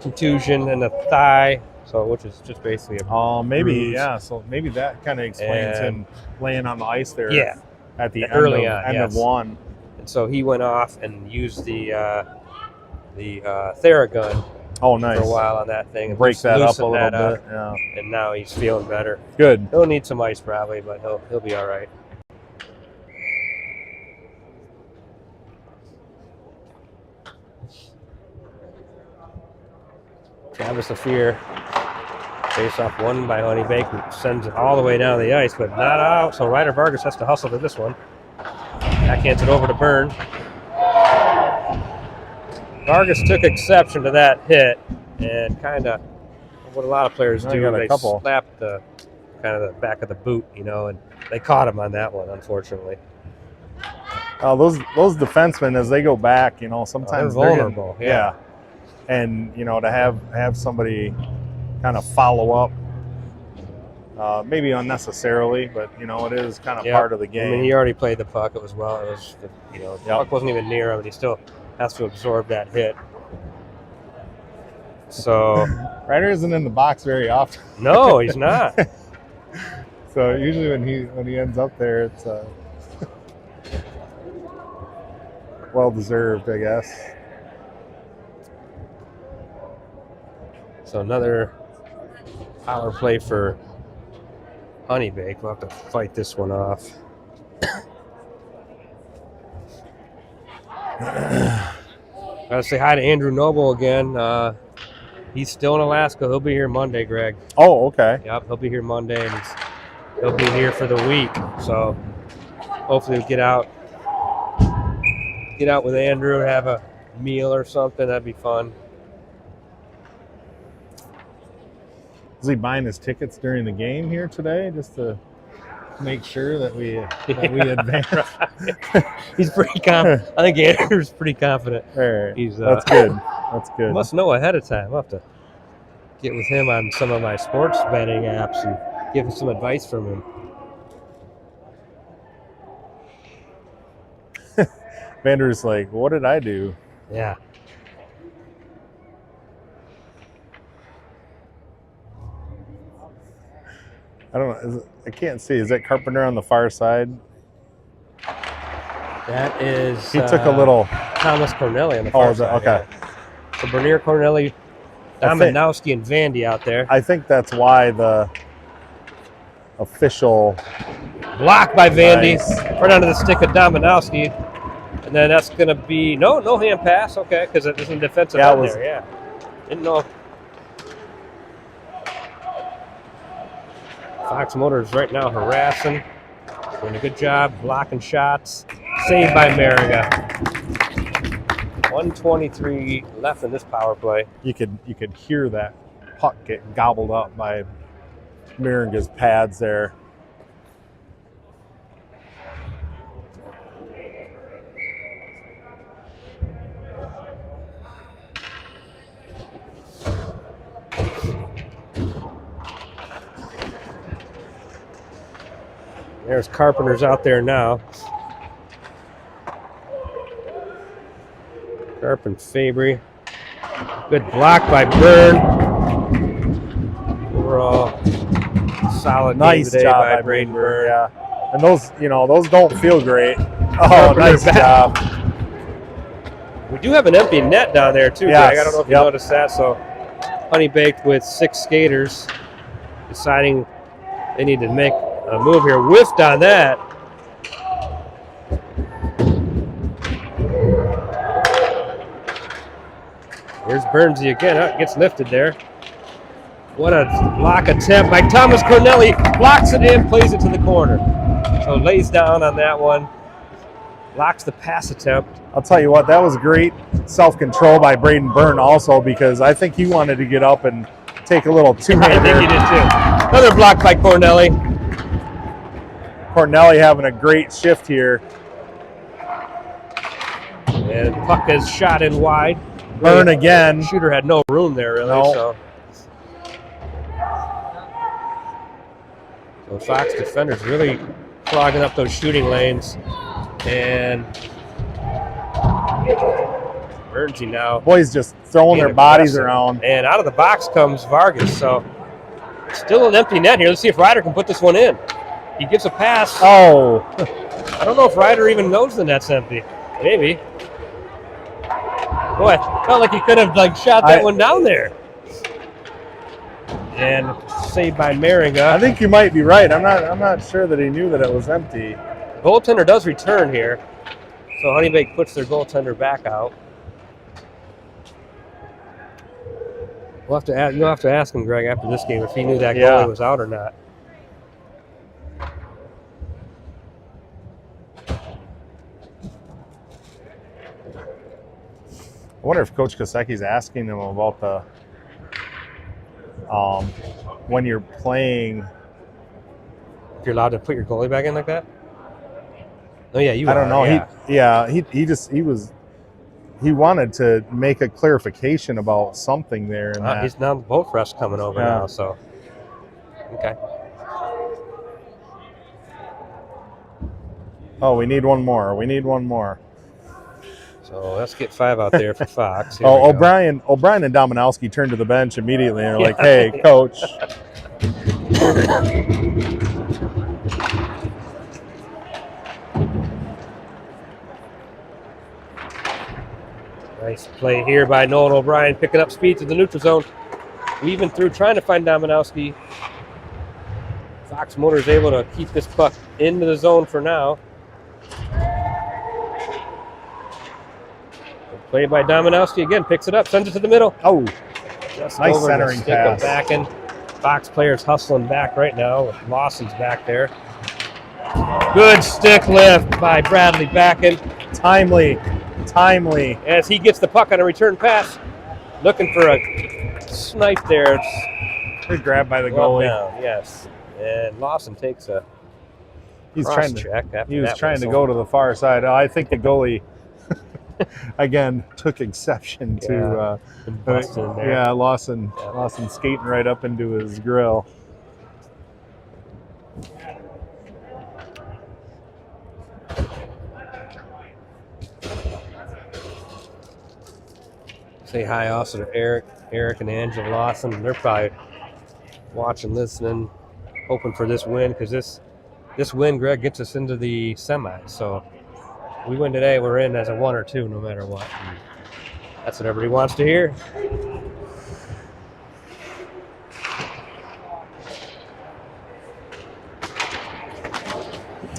contusion in the thigh, so which is just basically a maybe bruise. yeah. So maybe that kind of explains him laying on the ice there. Yeah, at the early end of one. And so he went off and used the Theragun. Oh, nice. For a while on that thing. And break that up a little bit. Yeah. And now he's feeling better. Good. He'll need some ice probably, but he'll be all right. Travis Lafleur, face off won by Honeybaked, sends it all the way down the ice, but not out. So Ryder Vargas has to hustle to this one. Backhands it over to Byrne. Vargas took exception to that hit and kind of what a lot of players do. They slap the kind of the back of the boot, and they caught him on that one, unfortunately. Those defensemen, as they go back, sometimes they're vulnerable. Yeah. And to have somebody kind of follow up, maybe unnecessarily, but it is kind of part of the game. I mean, he already played the puck. It was the puck wasn't even near him, and he still has to absorb that hit. So Ryder isn't in the box very often. No, he's not. So usually when he ends up there, it's well deserved, I guess. So another power play for Honeybaked. We'll have to fight this one off. Gotta say hi to Andrew Noble again. He's still in Alaska. He'll be here Monday, Greg. Oh, okay. Yep, he'll be here Monday, and he'll be here for the week. So hopefully we'll get out with Andrew, have a meal or something. That'd be fun. Is he buying his tickets during the game here today, just to make sure that we advance? He's pretty confident. I think Andrew's pretty confident. Right. That's good. That's good. Must know ahead of time. I'll have to get with him on some of my sports betting apps and give him some advice from him. Vander's like, what did I do? Yeah. I don't know. I can't see. Is that Carpenter on the far side? That is. He took a little. Thomas Corneli on the far side. Okay. Yeah. So Bernier, Corneli, Dominowski, and Vandy out there. I think that's why the official. Blocked by Vandy. Nice. Right onto the stick of Dominowski. And then that's going to be. No hand pass. Okay, because it isn't defensive out there. Yeah. Didn't know. Fox Motors right now harassing. Doing a good job blocking shots. Saved by Mariga. 1:23 left in this power play. You could hear that puck get gobbled up by Mariga's pads there. There's Carpenter's out there now. Carp and Fabry. Good block by Byrne. Overall, solid nice game today job by Braden Byrne. Yeah. And those don't feel great. Oh, nice job. We do have an empty net down there too, yes. Greg. I don't know if you noticed that. So Honeybaked with 6 skaters deciding they need to make a move here. Whiffed on that. Here's Bernsey again. Oh, gets lifted there. What a block attempt by Thomas Corneli. Blocks it in, plays it to the corner. So lays down on that one. blocks the pass attempt. I'll tell you what, that was great self-control by Braden Byrne also, because I think he wanted to get up and take a little two-hander. I think he did too. Another block by Cornelli. Cornelli having a great shift here. And puck is shot in wide. Byrne again. Shooter had no room there, really. No. So Fox defenders really clogging up those shooting lanes. And Bernsey now. Boys just throwing their bodies around. And out of the box comes Vargas. So still an empty net here. Let's see if Ryder can put this one in. He gives a pass. Oh. I don't know if Ryder even knows the net's empty. Maybe. Boy, felt like he could have shot that one down there. And saved by Maringa. I think you might be right. I'm not sure that he knew that it was empty. Goaltender does return here. So Honeybaked puts their goaltender back out. You'll have to ask him, Greg, after this game if he knew that goalie was out or not. I wonder if Coach Kosecki's asking him about the when you're playing. If you're allowed to put your goalie back in like that? Oh yeah, you. I don't know. Yeah. He wanted to make a clarification about something there. And he's now both refs coming over now. So okay. Oh, we need one more. We need one more. So let's get 5 out there for Fox. O'Brien and Dominowski turned to the bench immediately and are like, "Hey, coach." Nice play here by Nolan O'Brien, picking up speed to the neutral zone. Weaving through, trying to find Dominowski. Fox Motor is able to keep this puck into the zone for now. Play by Dominowski again, picks it up, sends it to the middle. Oh, just nice over centering pass. Back in. Fox players hustling back right now. Lawson's back there. Good stick lift by Bradley Backen. Timely. As he gets the puck on a return pass. Looking for a snipe there. Good grab by the goalie. Down, yes. And Lawson takes a check. He was trying to whistle. go to the far side. I think the goalie again took exception to Lawson skating right up into his grill. Say hi also to Eric and Angela Lawson. They're probably watching, listening, hoping for this win, because this win, Greg, gets us into the semis. So we win today, we're in as a 1 or 2 no matter what. And that's what everybody wants to hear.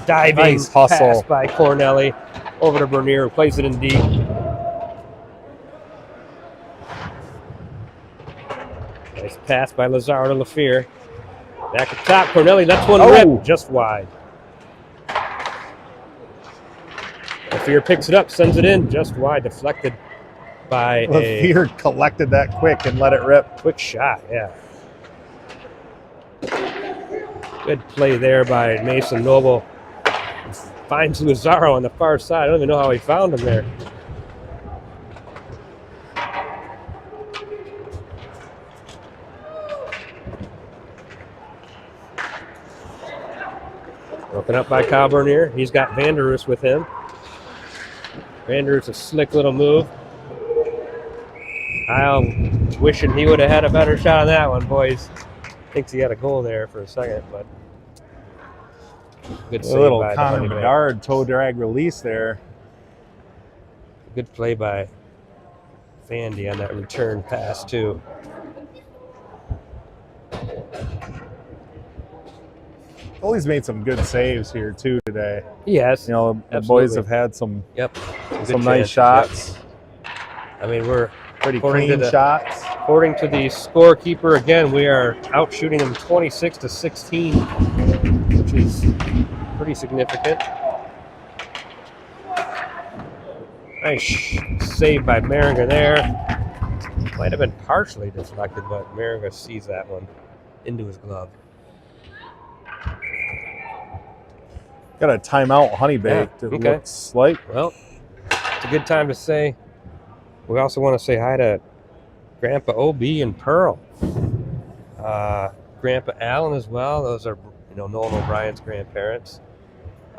Diving nice hustle pass by Cornelli over to Bernier, who plays it in deep. Nice pass by Lazaro to LaFear. Back at top, Cornelli, that's one rip, just wide. LaFear picks it up, sends it in, just wide, deflected by LaFear collected that quick and let it rip. Quick shot, yeah. Good play there by Mason Noble. Finds Lazaro on the far side. I don't even know how he found him there. Broken up by Kyle Bernier. He's got Vanderus with him. Vanderus, a slick little move. Kyle wishing he would have had a better shot on that one, boys. Thinks he had a goal there for a second, but good save. A little by Connor Bedard toe drag release there. Good play by Vandy on that return pass too. Goalie's made some good saves here too today. Yes, you know the boys have had some nice shots. Yep. I mean, we're pretty clean shots. According to the scorekeeper, again, we are out shooting them 26-16, which is pretty significant. Nice save by Maringer there. Might have been partially deflected, but Maringer sees that one into his glove. Got a timeout, Honeybaked. Yeah, It looks like. Well, it's a good time to say. We also want to say hi to Grandpa OB and Pearl. Grandpa Allen as well. Those are, Nolan O'Brien's grandparents.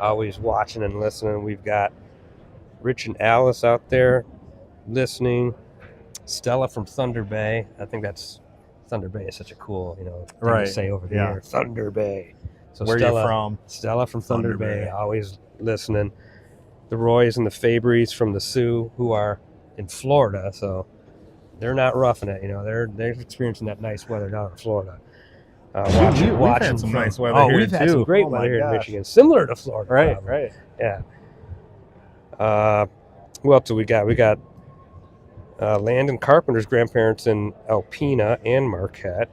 Always watching and listening. We've got Rich and Alice out there listening. Stella from Thunder Bay. I think that's Thunder Bay is such a cool, thing to say over here. Thunder Bay. So where Stella, are you from? Stella from Thunder Bay, always listening. The Roys and the Fabrys from the Sioux, who are in Florida, so they're not roughing it. They're experiencing that nice weather down in Florida. We've had some nice weather here we've too. had some great weather here in Michigan, similar to Florida. Right. Yeah. Who else do we got? We got Landon Carpenter's grandparents in Alpena and Marquette.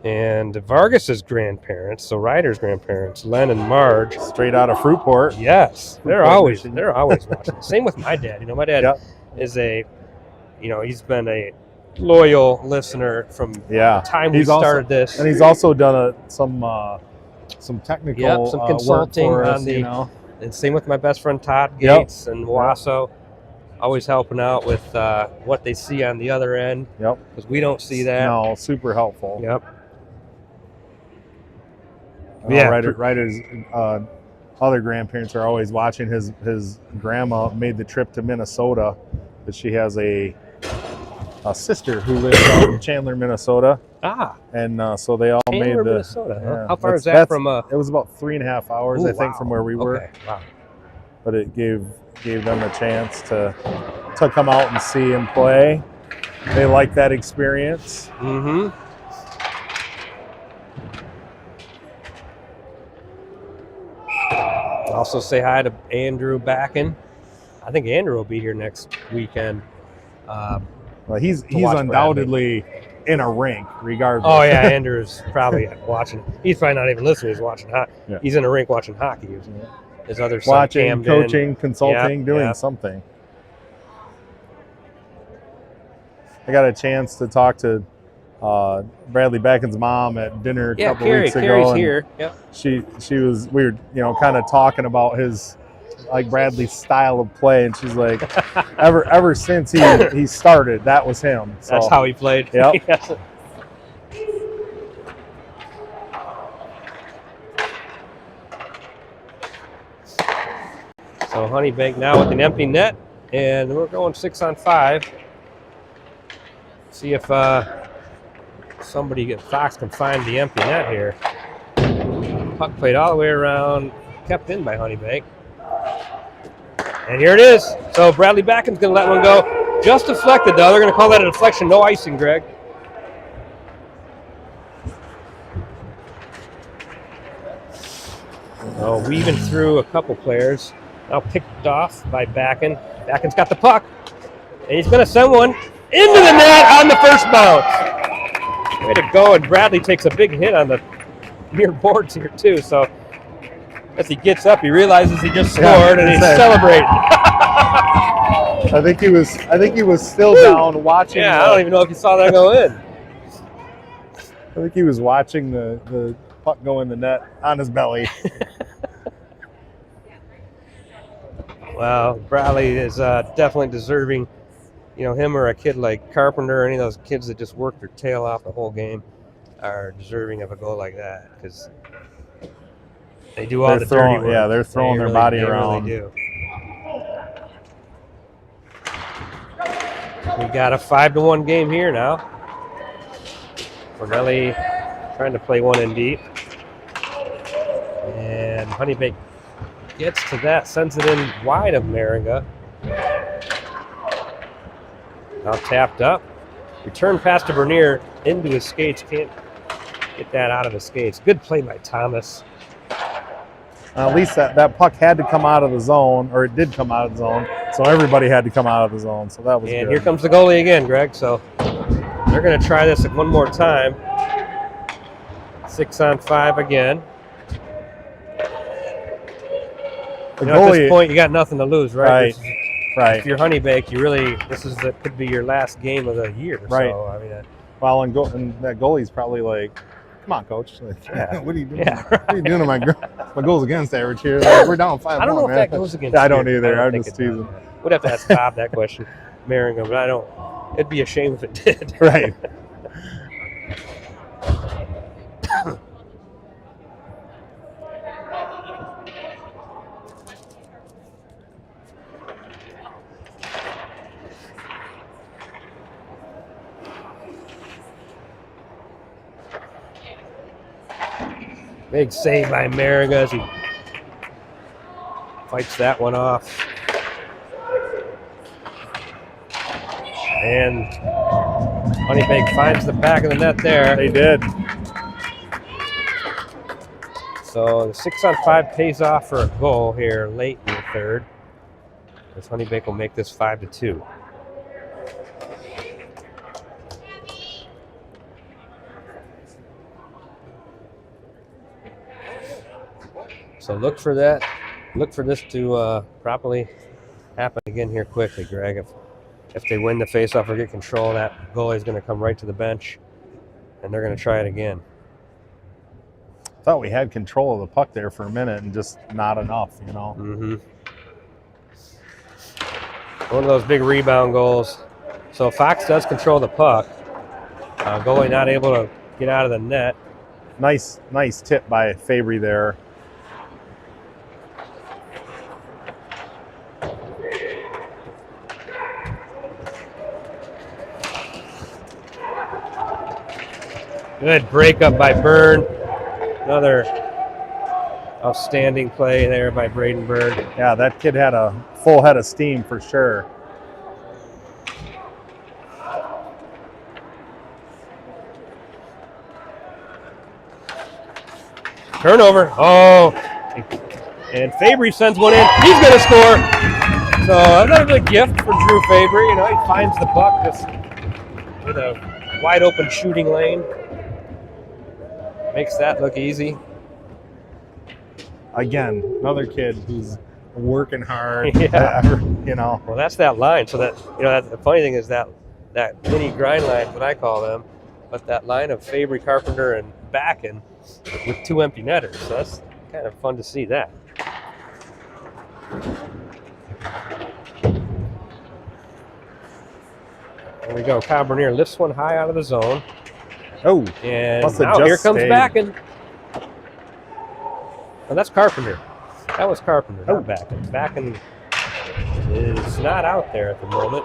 And Vargas's grandparents, so Ryder's grandparents, Len and Marge. Straight out of Fruitport. Yes. They're always watching. Same with my dad. My dad is he's been a loyal listener from the time we started this. And he's also done some technical some consulting work for us, on the and same with my best friend Todd Gates and Wasso. Always helping out with what they see on the other end. Yep. Because we don't see that. No, super helpful. Yep. Ryder's other grandparents are always watching. His grandma made the trip to Minnesota, but she has a sister who lives out in Chandler, Minnesota. And so they all made the Minnesota. Yeah, how far is that from? It was about 3.5 hours, I think, from where we were. Okay. Wow. But it gave them a chance to come out and see him play. They like that experience. Mm-hmm. Also say hi to Andrew Backen. I think Andrew will be here next weekend. Well, he's undoubtedly in a rink, regardless. Oh yeah, Andrew's probably watching. He's probably not even listening. He's watching hockey. Yeah. He's in a rink watching hockey. His other son, watching, Camden, coaching, consulting, doing something. I got a chance to talk to Bradley Backen's mom at dinner a couple weeks ago. Carrie's here. Yep. We were kind of talking about his Bradley's style of play, and she's like, ever since he started, that was him. So, that's how he played. Yep. So Honeybaked now with an empty net, and we're going 6-on-5. See if Fox can find the empty net here. Puck played all the way around, kept in by Honeybaked. And here it is. So Bradley Backen's going to let one go. Just deflected, though. They're going to call that a deflection. No icing, Greg. Oh, weaving through a couple players. Now picked off by Backen. Backen's got the puck. And he's going to send one into the net on the first bounce. Way to go. And Bradley takes a big hit on the near boards here, too. So as he gets up, he realizes he just scored, and he's celebrating. I think he was still down watching. Yeah, I don't even know if he saw that go in. I think he was watching the puck go in the net on his belly. Well, Bradley is definitely deserving. Him or a kid like Carpenter, or any of those kids that just worked their tail off the whole game, are deserving of a goal like that, because they do all the dirty work. Yeah, they're throwing their body around. They really do. We got a 5-1 game here now. Fornelli trying to play one in deep. And Honeybaked gets to that, sends it in wide of Maringa. Now tapped up. Return pass to Bernier into his skates. Can't get that out of his skates. Good play by Thomas. At least that puck had to come out of the zone, or it did come out of the zone. So everybody had to come out of the zone. So that was good. And here comes the goalie again, Greg. So they're going to try this one more time. 6-on-5 again. At this point, you got nothing to lose, right? Right. If you're Honeybaked, you really could be your last game of the year. Right. So I mean, well, and that goalie's probably like, "Come on, coach. Like, yeah. What are you doing? Yeah, What are you doing to my goals against average here? Like, we're down 5-1. I don't know if man. that goes against. I don't you. either. I I'm don't just think it teasing. does. We'd have to ask Bob that question, Merringham, but I don't. It'd be a shame if it did. Right. Big save by Merringham as he fights that one off. And Honeybaked finds the back of the net there. They did. So the 6-on-5 pays off for a goal here late in the third. As Honeybaked will make this 5-2. So look for that. Look for this to properly happen again here quickly, Greg. If they win the faceoff or get control, that goalie is going to come right to the bench, and they're going to try it again. Thought we had control of the puck there for a minute and just not enough, you know. Mm-hmm. One of those big rebound goals. So Fox does control the puck. Goalie not able to get out of the net. Nice tip by Fabry there. Good breakup by Byrne. Another outstanding play there by Braden Byrne. Yeah, that kid had a full head of steam for sure. Turnover. Oh, and Fabry sends one in. He's going to score. So another gift for Drew Fabry. You know, he finds the puck just with a wide open shooting lane. Makes that look easy. Again, another kid who's working hard. Yeah. You know. Well, that's that line. So that, you know, the funny thing is that mini grind line, what I call them, but that line of Fabry, Carpenter, and Backen with two empty netters. So that's kind of fun to see that. There we go. Cabernier lifts one high out of the zone. Oh, and must have now just here comes stayed. Backen. Oh, that's Carpenter. That was Carpenter, Oh. not Backen. Backen is not out there at the moment.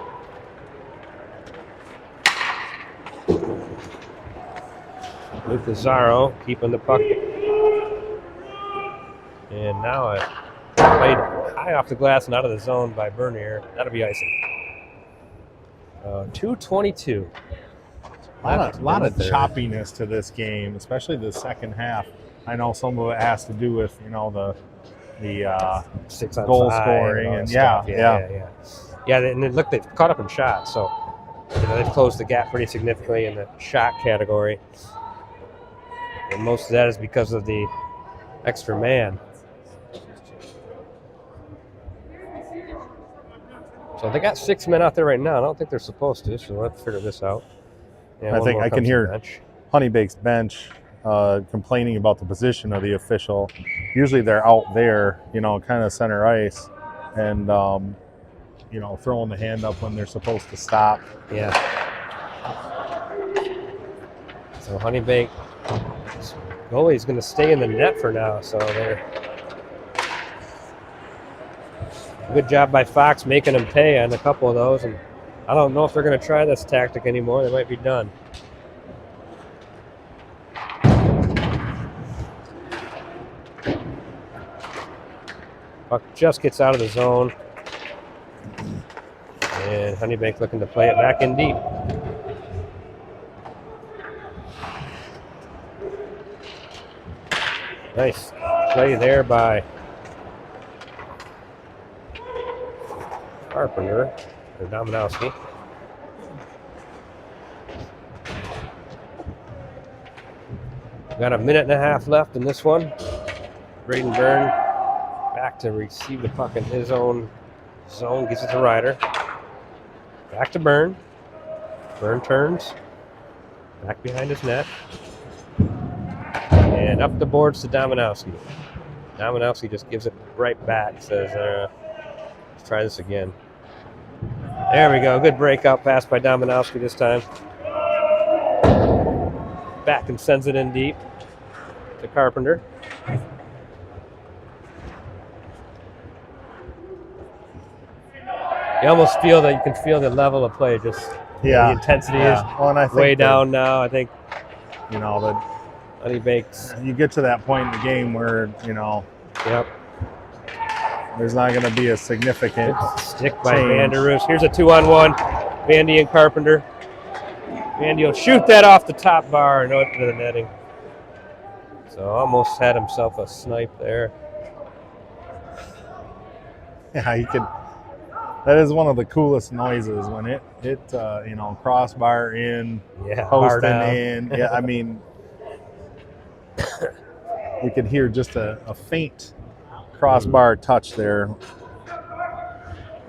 With Pizarro keeping the puck. And now it played high off the glass and out of the zone by Bernier. That'll be icing. 2:22. A lot of choppiness to this game, especially the second half. I know some of it has to do with, you know, the 6 on goal 5 scoring all and that yeah. stuff. Yeah, and look, they've caught up in shots, so you know, they've closed the gap pretty significantly in the shot category. And most of that is because of the extra man. So they got 6 men out there right now. I don't think they're supposed to, so we'll have to figure this out. Yeah, I think I can hear bench. Honeybaked's bench complaining about the position of the official. Usually they're out there, you know, kind of center ice, and you know, throwing the hand up when they're supposed to stop. Yeah. So Honeybaked goalie's going to stay in the net for now. So they're good job by Fox making them pay on a couple of those, and I don't know if they're going to try this tactic anymore. They might be done. Puck just gets out of the zone. And Honeybaked looking to play it back in deep. Nice play there by Carpenter or Dominowski. Got a minute and a half left in this one. Braden Byrne back to receive the puck in his own Zone gives it to Ryder. Back to Byrne. Byrne turns. Back behind his net. And up the boards to Dominowski. Dominowski just gives it right back. Says, let's try this again. There we go. Good breakout pass by Dominowski this time. Back and sends it in deep to Carpenter. You almost feel that you can feel the level of play. Just the intensity is well, and I think way down now. I think that Honeybaked. You get to that point in the game where Yep. there's not going to be a significant Stick by change. Vanderoos. Here's a 2-on-1. Vandy and Carpenter. Vandy will shoot that off the top bar and out to the netting. So almost had himself a snipe there. Yeah, he could. That is one of the coolest noises when it crossbar in, Yeah, bar posting down. in. Yeah, I mean, you could hear just a faint crossbar touch there.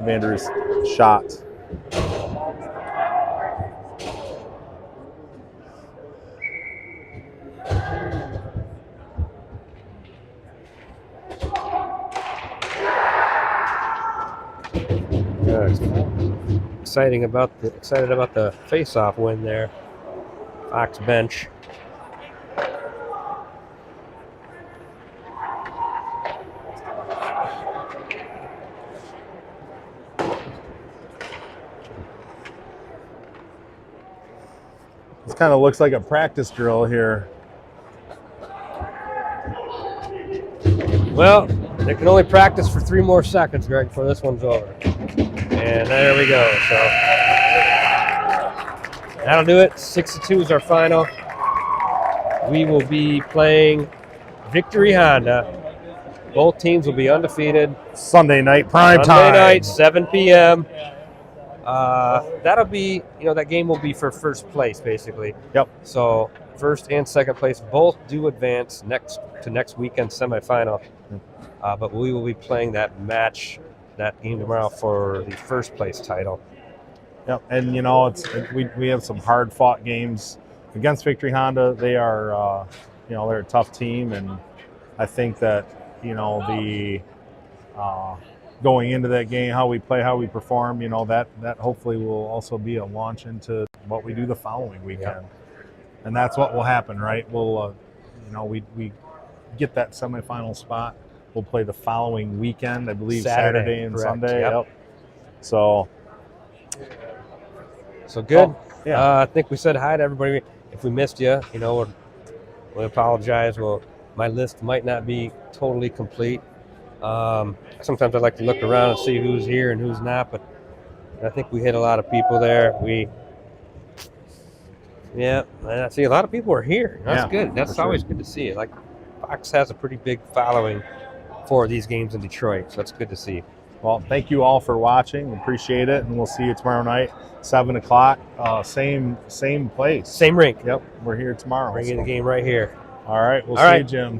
Vander's shot. Excited about the face-off win there. Fox bench. This kind of looks like a practice drill here. Well, they can only practice for 3 more seconds, Greg, before this one's over. And there we go. So that'll do it. 6-2 is our final. We will be playing Victory Honda. Both teams will be undefeated. Sunday night prime time. Sunday night, 7 p.m. That'll be, that game will be for first place, basically. Yep. So first and second place both do advance next weekend's semifinal. But we will be playing that game tomorrow for the first place title. Yep, and we have some hard fought games against Victory Honda. They are they're a tough team, and I think that the going into that game, how we play, how we perform, that hopefully will also be a launch into what we do the following weekend. Yeah. And that's what will happen, right? We'll we get that semifinal spot. We'll play the following weekend, I believe Saturday and correct. Sunday. Yep. Yep. So good. Oh, yeah. I think we said hi to everybody. If we missed you, we apologize. Well, my list might not be totally complete. Sometimes I like to look around and see who's here and who's not, but I think we hit a lot of people there. I see a lot of people are here. That's good. That's always good to see. Like, Fox has a pretty big following for these games in Detroit, so that's good to see. Well, thank you all for watching. Appreciate it, and we'll see you tomorrow night, 7 o'clock. Same place. Same rink. Yep, we're here tomorrow. Bringing the game right here. All right, we'll All see right. you, Jim.